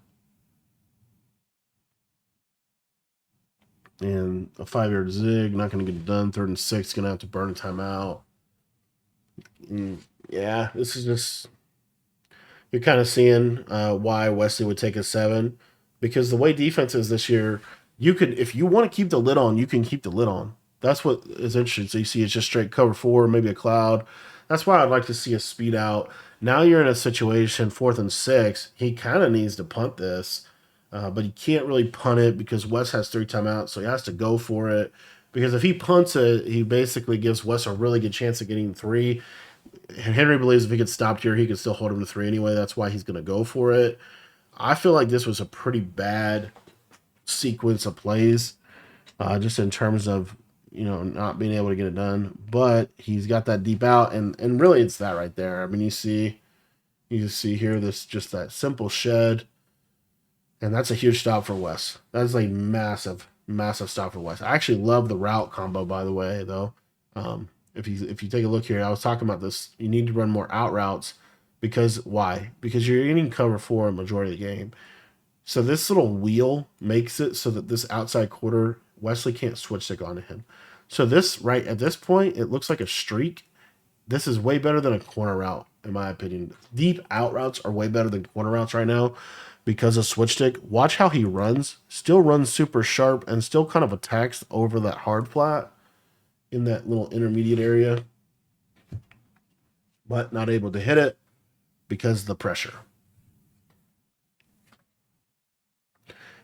And a 5 yard zig, not going to get it done. 3rd and 6, going to have to burn a timeout. Yeah, this is just, you're kind of seeing why Wesley would take a seven, because the way defense is this year, you could, if you want to keep the lid on, you can keep the lid on. That's what is interesting. So you see, it's just straight cover four, maybe a cloud. That's why I'd like to see a speed out. Now you're in a situation, 4th and 6. He kind of needs to punt this, but he can't really punt it because Wes has 3 timeouts, so he has to go for it. Because if he punts it, he basically gives Wes a really good chance of getting 3. Henry believes if he gets stopped here, he can still hold him to 3 anyway. That's why he's going to go for it. I feel like this was a pretty bad sequence of plays, just in terms of not being able to get it done. But he's got that deep out, and really it's that right there. I mean, you see here this just that simple shed, and that's a huge stop for Wes. That's a massive, massive stop for Wes. I actually love the route combo, by the way, though. If you take a look here, I was talking about this. You need to run more out routes because why? Because you're getting cover four a majority of the game. So this little wheel makes it so that this outside quarter, Wesley can't switch stick onto him. So this right at this point, it looks like a streak. This is way better than a corner route, in my opinion. Deep out routes are way better than corner routes right now because of switch stick. Watch how he runs. Still runs super sharp and still kind of attacks over that hard flat in that little intermediate area, but not able to hit it because of the pressure.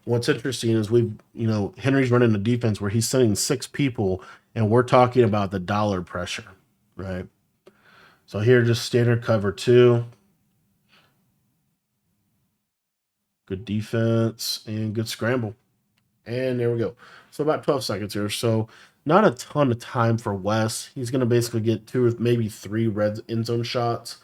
What's interesting is Henry's running a defense where he's sending 6 people, and we're talking about the dollar pressure, right? So here, just standard cover 2. Good defense and good scramble. And there we go. So about 12 seconds here. So not a ton of time for Wes. He's going to basically get 2 or maybe 3 red end zone shots,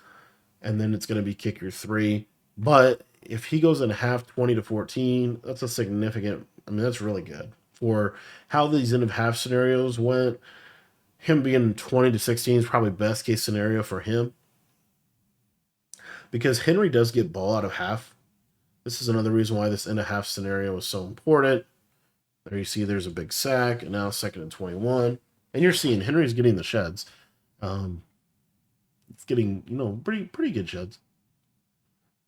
and then it's going to be kicker 3. But if he goes in half 20-14, that's a significant, that's really good. For how these end of half scenarios went, him being 20-16 is probably best case scenario for him. Because Henry does get ball out of half. This is another reason why this end of half scenario is so important. There you see there's a big sack, and now 2nd and 21. And you're seeing Henry's getting the sheds. It's getting, pretty good sheds.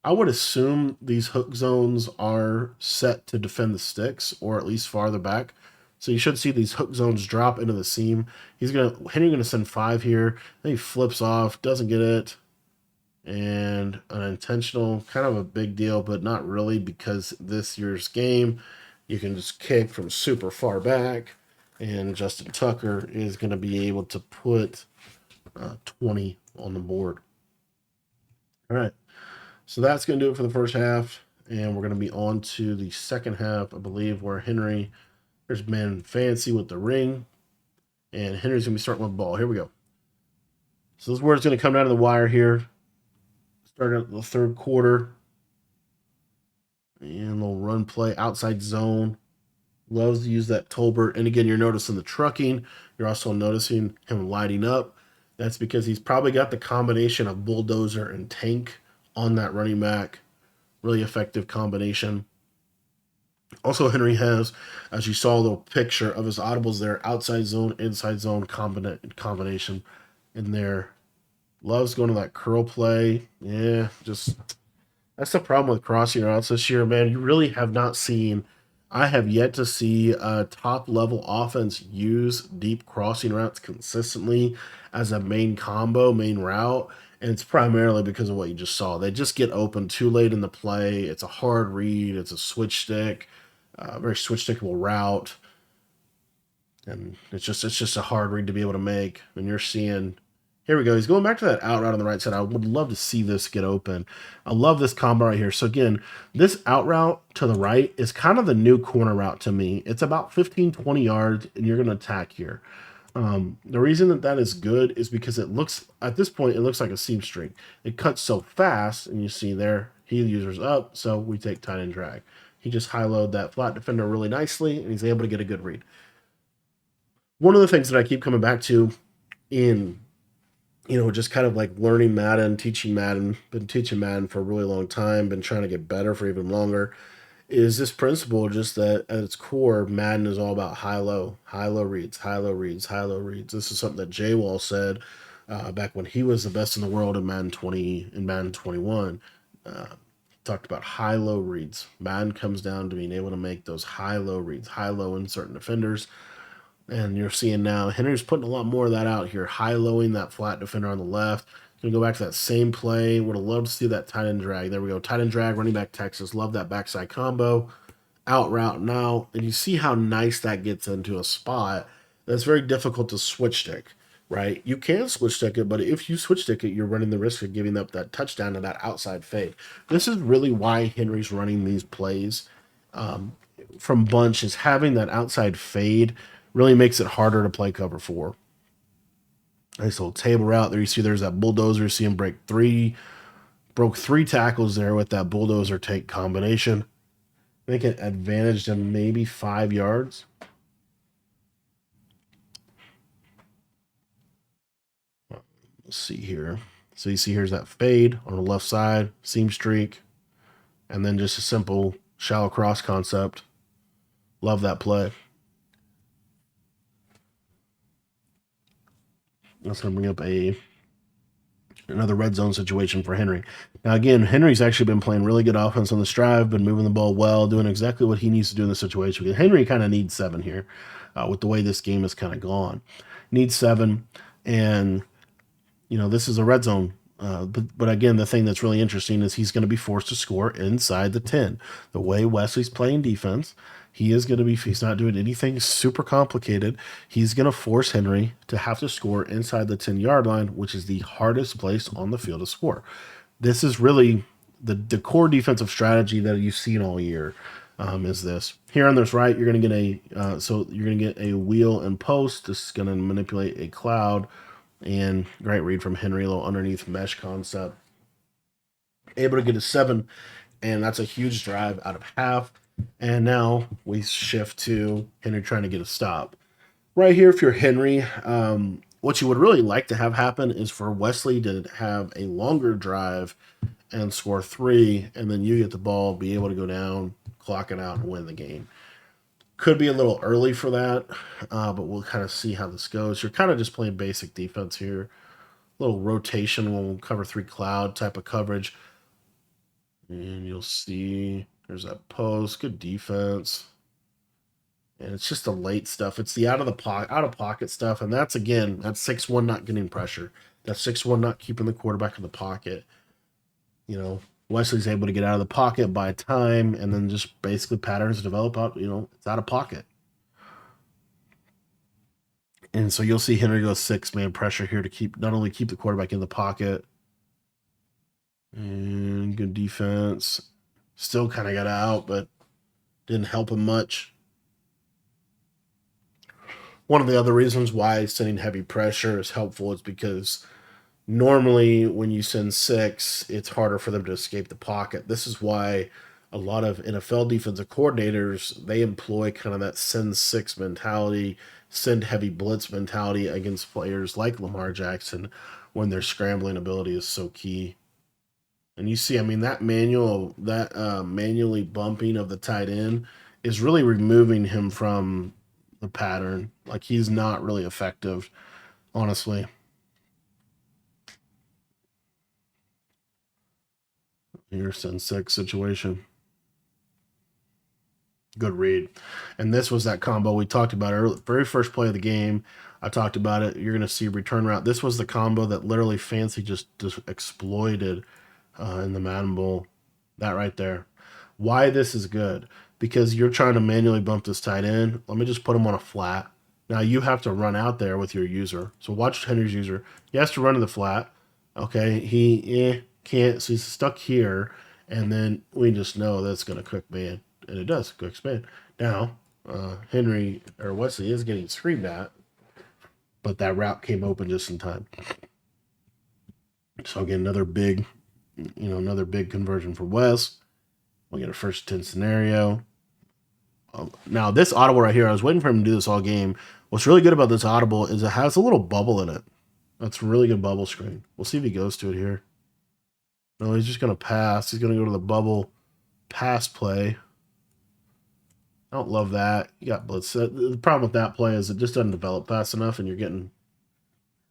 I would assume these hook zones are set to defend the sticks, or at least farther back, So you should see these hook zones drop into the seam. Henry gonna send 5 here. Then he flips off, doesn't get it, and an intentional, kind of a big deal, but not really, because this year's game, you can just kick from super far back, and Justin Tucker is going to be able to put 20 on the board. All right, so that's going to do it for the first half, and we're going to be on to the second half, I believe, where there's Man Fancy with the ring, and Henry's going to be starting with the ball. Here we go. So this is where it's going to come down to the wire here. Start out the third quarter. And a little run play, outside zone. Loves to use that Tolbert. And again, you're noticing the trucking. You're also noticing him lighting up. That's because he's probably got the combination of bulldozer and tank on that running back. Really effective combination. Also, Henry has, as you saw, a little picture of his audibles there, outside zone, inside zone combination in there. Loves going to that curl play. Yeah, just that's the problem with crossing routes this year, man. You really have not seen. I have yet to see a top level offense use deep crossing routes consistently as a main combo, main route. And it's primarily because of what you just saw. They just get open too late in the play. It's a hard read. It's a switch stick, very switch stickable route. And it's just a hard read to be able to make. And you're seeing, here we go. He's going back to that out route on the right side. I would love to see this get open. I love this combo right here. So again, this out route to the right is kind of the new corner route to me. It's about 15, 20 yards, and you're going to attack here. The reason that is good is because it looks, at this point, it looks like a seam string. It cuts so fast, and you see there, heel user's up, so we take tight end drag. He just high-load that flat defender really nicely, and he's able to get a good read. One of the things that I keep coming back to in, just kind of like learning Madden, teaching Madden, been teaching Madden for a really long time, been trying to get better for even longer, is this principle just that at its core, Madden is all about high-low reads, high-low reads, high-low reads. This is something that Jay Wall said back when he was the best in the world in Madden 20 and Madden 21. Talked about high-low reads. Madden comes down to being able to make those high-low reads, high-low in certain defenders. And you're seeing now Henry's putting a lot more of that out here, high-lowing that flat defender on the left. Going to go back to that same play. Would have loved to see that tight end drag. There we go. Tight end drag, running back Texas. Love that backside combo. Out route now. And you see how nice that gets into a spot that's very difficult to switch stick, right? You can switch stick it, but if you switch stick it, you're running the risk of giving up that touchdown to that outside fade. This is really why Henry's running these plays from bunch, is having that outside fade really makes it harder to play cover 4. Nice little table route there. You see there's that bulldozer. You see him broke 3 tackles there with that bulldozer take combination. I think it advantaged him maybe 5 yards. Let's see here. So you see here's that fade on the left side, seam streak, and then just a simple shallow cross concept. Love that play. That's going to bring up another red zone situation for Henry. Now, again, Henry's actually been playing really good offense on this drive, been moving the ball well, doing exactly what he needs to do in this situation. Because Henry kind of needs 7 here with the way this game has kind of gone. Needs 7, and, this is a red zone. But again, the thing that's really interesting is he's going to be forced to score inside the 10. The way Wesley's playing defense, he's not doing anything super complicated. He's going to force Henry to have to score inside the 10-yard line, which is the hardest place on the field to score. This is really the core defensive strategy that you've seen all year. Is this here on this right? You're going to get a wheel and post. This is going to manipulate a cloud, and great read from Henry, a little underneath mesh concept. Able to get a 7, and that's a huge drive out of half. And now we shift to Henry trying to get a stop. Right here, if you're Henry, what you would really like to have happen is for Wesley to have a longer drive and score 3, and then you get the ball, be able to go down, clock it out, and win the game. Could be a little early for that, but we'll kind of see how this goes. You're kind of just playing basic defense here. A little rotational cover 3 cloud type of coverage. And you'll see there's that post. Good defense. And it's just the late stuff. It's the out of pocket stuff, and that's again that's 6-1 not getting pressure. That's 6-1 not keeping the quarterback in the pocket. You know, Wesley's able to get out of the pocket, buy time, and then just basically patterns develop out. You know, it's out of pocket. And so you'll see Henry go 6-man pressure here to keep not only keep the quarterback in the pocket, and good defense. Still kind of got out, but didn't help him much. One of the other reasons why sending heavy pressure is helpful is because normally when you send 6, it's harder for them to escape the pocket. This is why a lot of NFL defensive coordinators, they employ kind of that send 6 mentality, send heavy blitz mentality against players like Lamar Jackson when their scrambling ability is so key. And you see, I mean, that manually bumping of the tight end is really removing him from the pattern. Like he's not really effective, honestly. Here's send 6 situation. Good read. And this was that combo we talked about early, very first play of the game. I talked about it. You're going to see return route. This was the combo that literally Fancy just exploited in the Madden Bowl. That right there. Why this is good? Because you're trying to manually bump this tight end. Let me just put him on a flat. Now you have to run out there with your user. So watch Henry's user. He has to run to the flat. Okay, he can't. So he's stuck here, and then we just know that's going to quick man, and it does quick span. Now Henry or Wesley is getting screamed at, but that route came open just in time. So again, another big conversion for Wes. We'll get a first 10 scenario. Now, this audible right here, I was waiting for him to do this all game. What's really good about this audible is it has a little bubble in it. That's a really good bubble screen. We'll see if he goes to it here. No, he's just going to pass. He's going to go to the bubble pass play. I don't love that. You got blitz. The problem with that play is it just doesn't develop fast enough, and you're getting.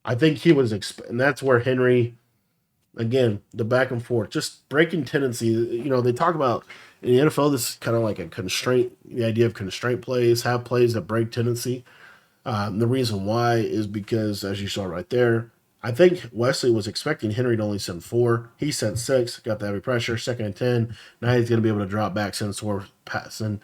I think he was, and that's where Henry. Again, the back and forth, just breaking tendency. You know, they talk about in the NFL, this is kind of like a constraint, the idea of constraint plays, have plays that break tendency. The reason why is because, as you saw right there, I think Wesley was expecting Henry to only send 4. He sent 6, got the heavy pressure, 2nd and 10. Now he's going to be able to drop back, send 4, pass, and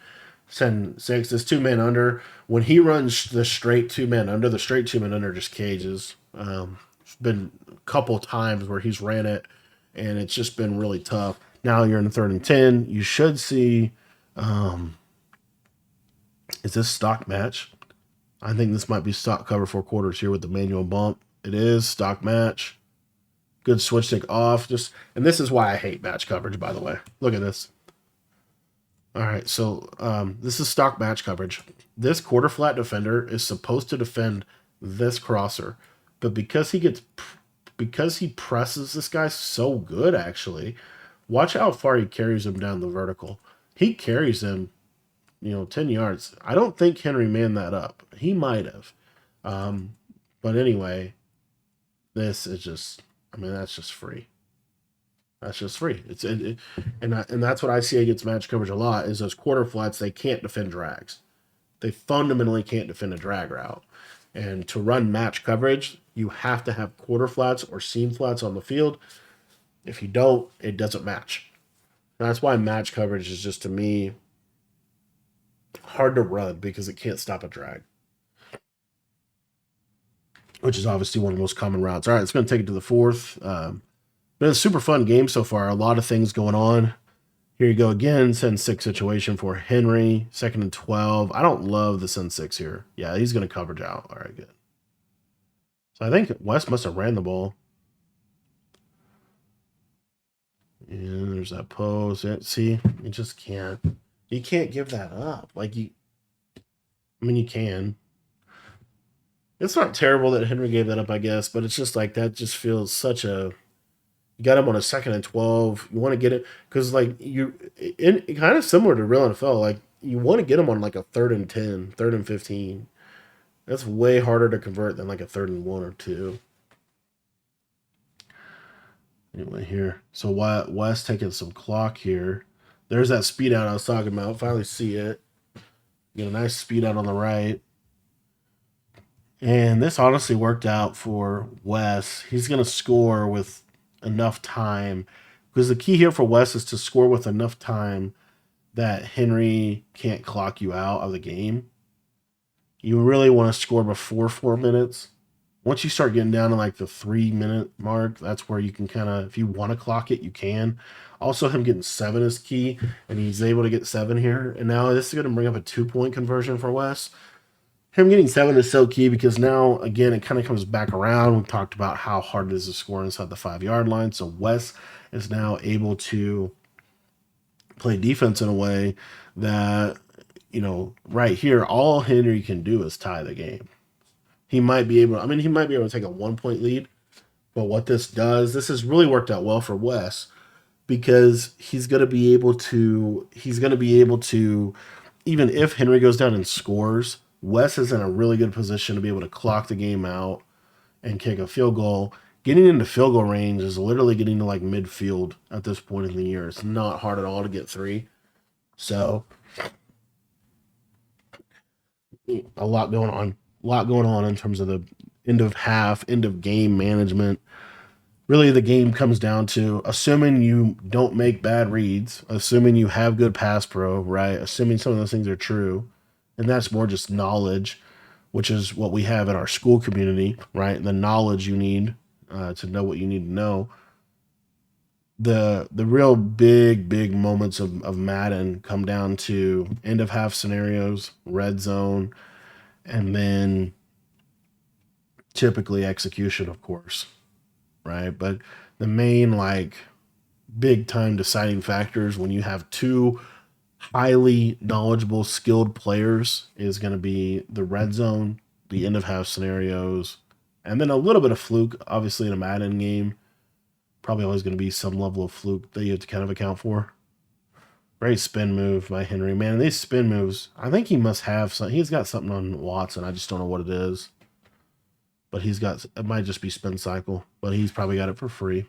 send 6. This 2-man under, when he runs the straight 2-man under, the straight 2-man under just cages. It's been a couple times where he's ran it, and it's just been really tough. Now you're in the 3rd and 10. You should see, is this stock match? I think this might be stock cover 4 quarters here with the manual bump. It is stock match. Good switch stick off. And this is why I hate match coverage, by the way. Look at this. All right, so this is stock match coverage. This quarter flat defender is supposed to defend this crosser, but because he presses this guy so good, actually, watch how far he carries him down the vertical. He carries him, 10 yards. I don't think Henry manned that up. He might have. But anyway, this is just, that's just free. That's just free. And that's what I see against match coverage a lot is those quarter flats, they can't defend drags. They fundamentally can't defend a drag route. And to run match coverage, you have to have quarter flats or seam flats on the field. If you don't, it doesn't match. And that's why match coverage is just, to me, hard to run because it can't stop a drag, which is obviously one of the most common routes. All right, it's going to take it to the 4th. Been a super fun game so far. A lot of things going on. Here you go again. Send 6 situation for Henry. 2nd and 12. I don't love the send 6 here. Yeah, he's going to coverage out. All right, good. So I think West must have ran the ball. And there's that pose. Yeah, see, you just can't. You can't give that up. You can. It's not terrible that Henry gave that up, I guess, but it's just like that just feels such a. You got him on a 2nd and 12. You want to get it because, kind of similar to real NFL. You want to get him on a 3rd and 10, 3rd and 15. That's way harder to convert than a 3rd and 1 or 2. Anyway, here. So West taking some clock here. There's that speed out I was talking about. Finally see it. Get a nice speed out on the right. And this honestly worked out for Wes. He's going to score with enough time because the key here for Wes is to score with enough time that Henry can't clock you out of the game. You really want to score before 4 minutes. Once you start getting down to like the 3 minute mark, that's where you can kind of, if you want to clock it, you can. Also, him getting seven is key, and he's able to get seven here. And now this is going to bring up a 2 point conversion for Wes. Him getting seven is so key because now, again, it kind of comes back around. We talked about how hard it is to score inside the 5 yard line. So Wes is now able to play defense in a way that, right here, all Henry can do is tie the game. He might be able, he might be able to take a 1 point lead. But what this does, this has really worked out well for Wes because he's going to be able to, even if Henry goes down and scores, Wes is in a really good position to be able to clock the game out and kick a field goal. Getting into field goal range is literally getting to like midfield at this point in the year. It's not hard at all to get three. So a lot going on. A lot going on in terms of the end of half, end of game management. Really, the game comes down to assuming you don't make bad reads, assuming you have good pass pro, right? Assuming some of those things are true. And that's more just knowledge, which is what we have in our school community, right? The knowledge you need to know what you need to know. The real big moments of Madden come down to end of half scenarios, red zone, and then typically execution, of course, right? But the main like big time deciding factors when you have two highly knowledgeable, skilled players is going to be the red zone, the end of half scenarios, and then a little bit of fluke, obviously, in a Madden game. Probably always going to be some level of fluke that you have to kind of account for. Great spin move by Henry. Man, these spin moves, I think he must have some. He's got something on Watson. I just don't know what it is. But it might just be spin cycle, but he's probably got it for free.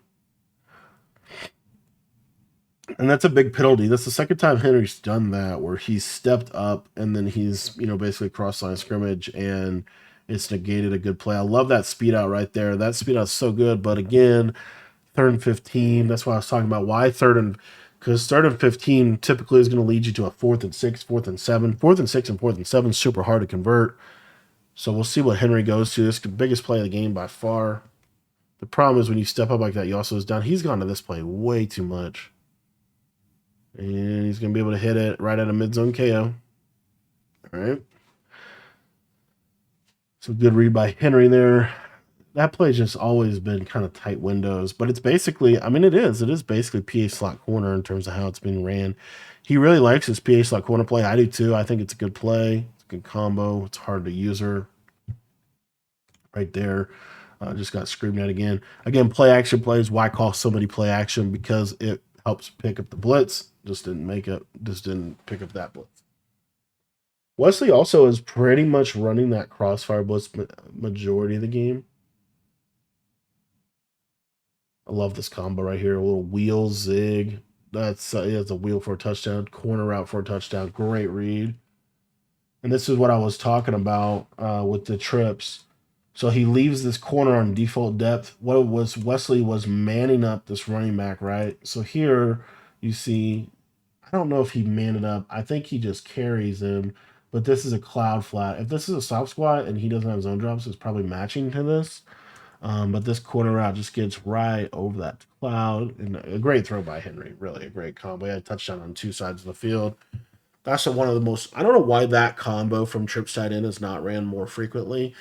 And that's a big penalty. That's the second time Henry's done that, where he's stepped up and then he's, basically cross line scrimmage and it's negated a good play. I love that speed out right there. That speed out's so good. But again, 3rd and 15. That's why I was talking about why because 3rd and 15 typically is going to lead you to a 4th and 6, 4th and 7, 4th and 6, and 4th and 7 super hard to convert. So we'll see what Henry goes to. This is the biggest play of the game by far. The problem is when you step up like that, you also is down. He's gone to this play way too much. And he's going to be able to hit it right at a mid-zone KO. All right. So good read by Henry there. That play's just always been kind of tight windows, but it's basically, it is basically PA slot corner in terms of how it's being ran. He really likes his PA slot corner play. I do too. I think it's a good play. It's a good combo. It's hard to use her right there. Just got screamed at again. Again, play action plays. Why call somebody play action? Because it helps pick up the blitz. Just didn't pick up that blitz. Wesley also is pretty much running that crossfire blitz majority of the game. I love this combo right here. A little wheel zig. That's a wheel for a touchdown. Corner route for a touchdown. Great read. And this is what I was talking about with the trips. So he leaves this corner on default depth. What it was, Wesley was manning up this running back, right? So here you see, I don't know if he manned it up. I think he just carries him. But this is a cloud flat. If this is a soft squat and he doesn't have zone drops, it's probably matching to this. But this corner route just gets right over that cloud. And a great throw by Henry. Really a great combo. He had a touchdown on two sides of the field. That's one of the most... I don't know why that combo from trips tight end is not ran more frequently.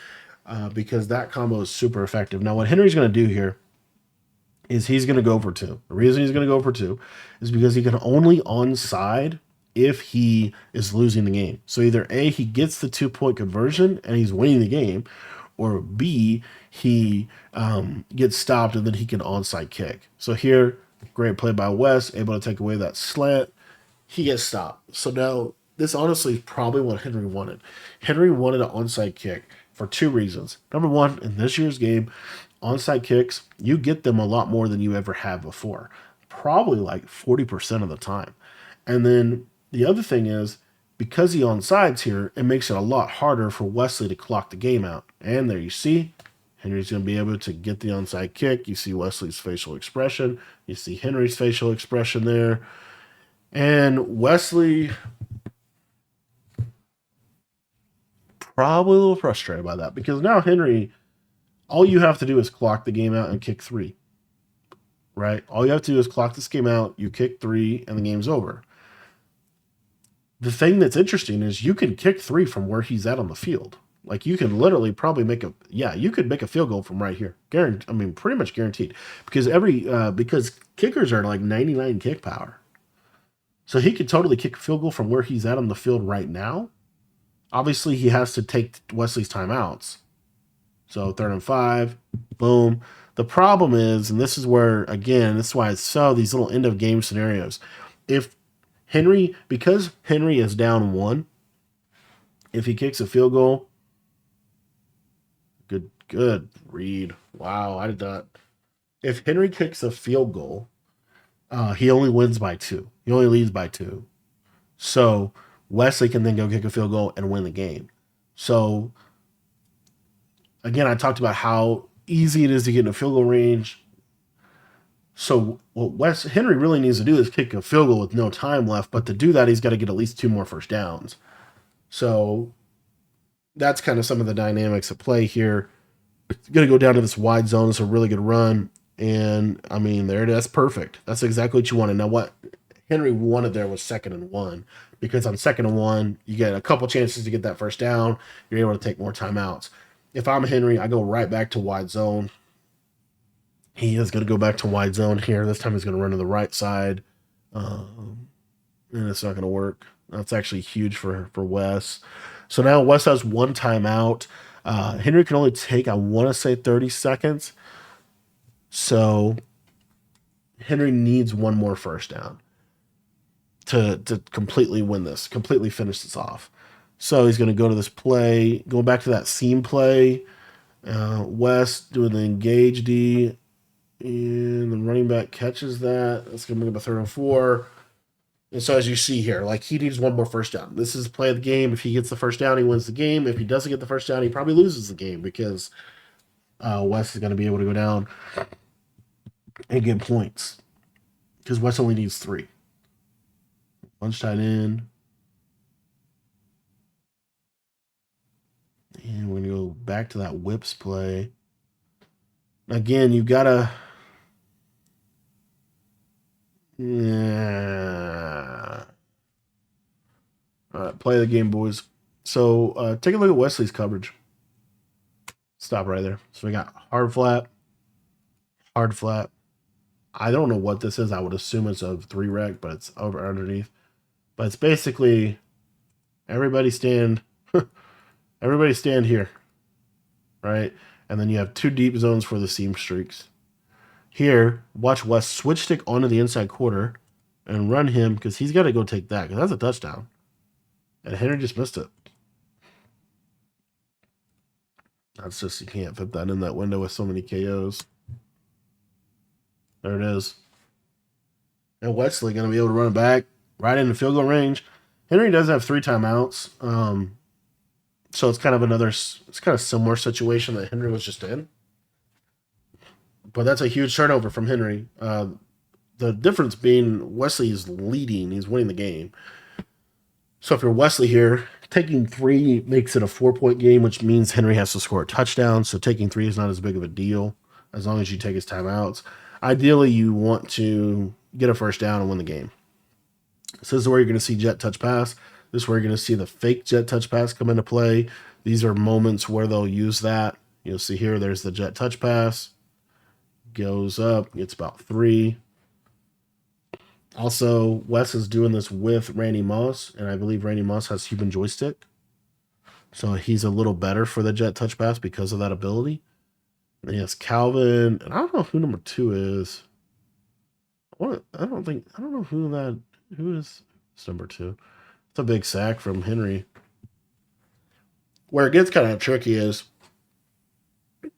Because that combo is super effective. Now, what Henry's going to do here is he's going to go for two. The reason he's going to go for two is because he can only onside if he is losing the game. So either A, he gets the 2-point conversion and he's winning the game, or B, he gets stopped and then he can onside kick. So here, great play by Wes, able to take away that slant. He gets stopped. So now, this honestly is probably what Henry wanted. Henry wanted an onside kick for two reasons. Number one, in this year's game, onside kicks, you get them a lot more than you ever have before. Probably like 40% of the time. And then the other thing is, because he onside here, it makes it a lot harder for Wesley to clock the game out. And there you see, Henry's going to be able to get the onside kick. You see Wesley's facial expression. You see Henry's facial expression there. And Wesley probably a little frustrated by that because now Henry, all you have to do is clock the game out and kick 3. Right? All you have to do is clock this game out, you kick 3, and the game's over. The thing that's interesting is you can kick 3 from where he's at on the field. Like you can literally probably you could make a field goal from right here. Pretty much guaranteed. Because because kickers are like 99 kick power. So he could totally kick a field goal from where he's at on the field right now. Obviously, he has to take Wesley's timeouts. So 3rd and 5, boom. The problem is, and this is where, again, this is why I saw these little end of game scenarios. Because Henry is down 1, if he kicks a field goal, good read. Wow, I did not. If Henry kicks a field goal, he only wins by 2. He only leads by 2. So Wesley can then go kick a field goal and win the game. So again, I talked about how easy it is to get in a field goal range. So what Henry really needs to do is kick a field goal with no time left. But to do that, he's got to get at least 2 more first downs. So that's kind of some of the dynamics at play here. It's going to go down to this wide zone. It's a really good run. And, I mean, there it is. That's perfect. That's exactly what you wanted. Now, what Henry wanted there was 2nd and 1. Because on 2nd and 1, you get a couple chances to get that first down. You're able to take more timeouts. If I'm Henry, I go right back to wide zone. He is going to go back to wide zone here. This time he's going to run to the right side. And it's not going to work. That's actually huge for Wes. So now Wes has 1 timeout. Henry can only take, I want to say, 30 seconds. So Henry needs 1 more first down to completely win this, completely finish this off. So he's going to go to this play, going back to that seam play. Wes doing the engage D. And the running back catches that. That's going to bring up a 3rd and 4. And so as you see here, like he needs 1 more first down. This is the play of the game. If he gets the first down, he wins the game. If he doesn't get the first down, he probably loses the game because Wes is going to be able to go down and get points. Because Wes only needs 3. Lunch tight end. And we're going to go back to that whips play. Again, you've got to... Yeah. All right, play the game, boys. So take a look at Wesley's coverage. Stop right there. So we got hard flat. I don't know what this is. I would assume it's a 3 rec, but it's over underneath. But it's basically everybody stand here, right? And then you have 2 deep zones for the seam streaks. Here, watch Wes switch stick onto the inside quarter and run him because he's got to go take that because that's a touchdown. And Henry just missed it. That's just, you can't fit that in that window with so many KOs. There it is. And Wesley going to be able to run it back right into field goal range. Henry does have 3 timeouts. So it's kind of similar situation that Henry was just in. But that's a huge turnover from Henry. The difference being Wesley is leading. He's winning the game. So if you're Wesley here, taking 3 makes it a 4-point game, which means Henry has to score a touchdown. So taking 3 is not as big of a deal as long as you take his timeouts. Ideally, you want to get a first down and win the game. So this is where you're going to see jet touch pass. This is where you're going to see the fake jet touch pass come into play. These are moments where they'll use that. You'll see here, there's the jet touch pass. Goes up, gets about 3. Also, Wes is doing this with Randy Moss, and I believe Randy Moss has human joystick. So he's a little better for the jet touch pass because of that ability. And he has Calvin, and I don't know who number 2 is. I don't know who is number 2. It's a big sack from Henry. Where it gets kind of tricky is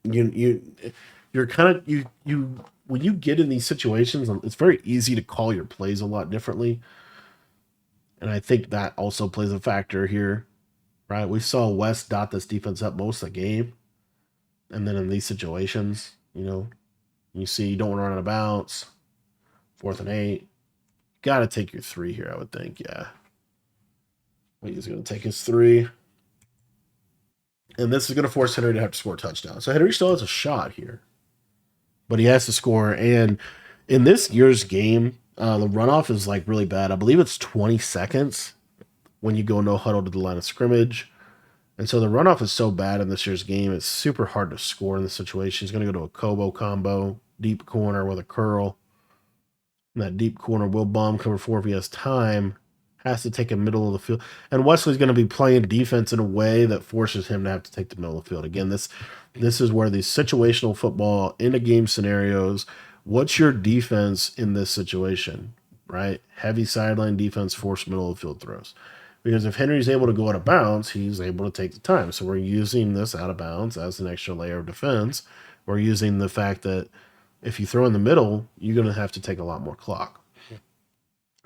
you're kind of when you get in these situations, it's very easy to call your plays a lot differently. And I think that also plays a factor here, right? We saw West dot this defense up most of the game. And then in these situations, you see you don't want to run out of bounds. 4th and 8. Got to take your 3 here, I would think. Yeah. He's going to take his 3. And this is going to force Henry to have to score a touchdown. So Henry still has a shot here, but he has to score. And in this year's game, the runoff is like really bad. I believe it's 20 seconds when you go no huddle to the line of scrimmage. And so the runoff is so bad in this year's game, it's super hard to score in this situation. He's going to go to a Kobo combo, deep corner with a curl. And that deep corner will bomb cover 4 if he has time. Has to take a middle of the field. And Wesley's going to be playing defense in a way that forces him to have to take the middle of the field. Again, this is where these situational football in a game scenarios, what's your defense in this situation, right? Heavy sideline defense, force middle of the field throws. Because if Henry's able to go out of bounds, he's able to take the time. So we're using this out of bounds as an extra layer of defense. We're using the fact that if you throw in the middle, you're going to have to take a lot more clock.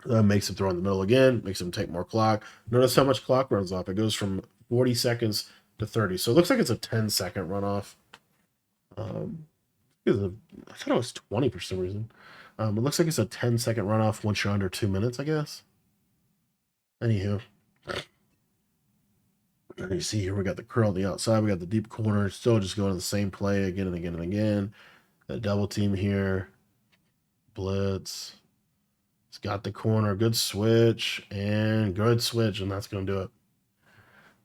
Makes him throw in the middle again, makes him take more clock. Notice how much clock runs off. It goes from 40 seconds to 30. So it looks like it's a 10-second runoff. I thought it was 20 for some reason. It looks like it's a 10-second runoff once you're under 2 minutes, I guess. Anywho. And you see here we got the curl on the outside. We got the deep corner. Still just going to the same play again and again and again. That double team here. Blitz. It's got the corner, good switch, and that's going to do it.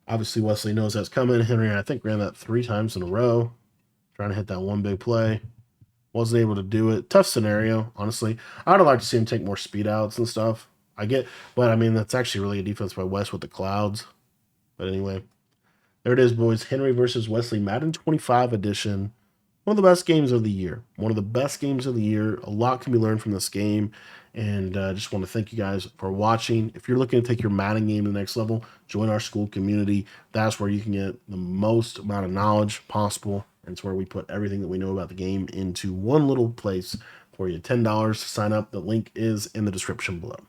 Obviously, Wesley knows that's coming. Henry, I think, ran that 3 times in a row, trying to hit that one big play. Wasn't able to do it. Tough scenario, honestly. I would have liked to see him take more speed outs and stuff. But I mean, that's actually really a defense by West with the clouds. But anyway, there it is, boys. Henry versus Wesley, Madden 25 edition. One of the best games of the year. One of the best games of the year. A lot can be learned from this game. And I just want to thank you guys for watching. If you're looking to take your Madden game to the next level, join our school community. That's where you can get the most amount of knowledge possible. And it's where we put everything that we know about the game into one little place for you. $10 to sign up. The link is in the description below.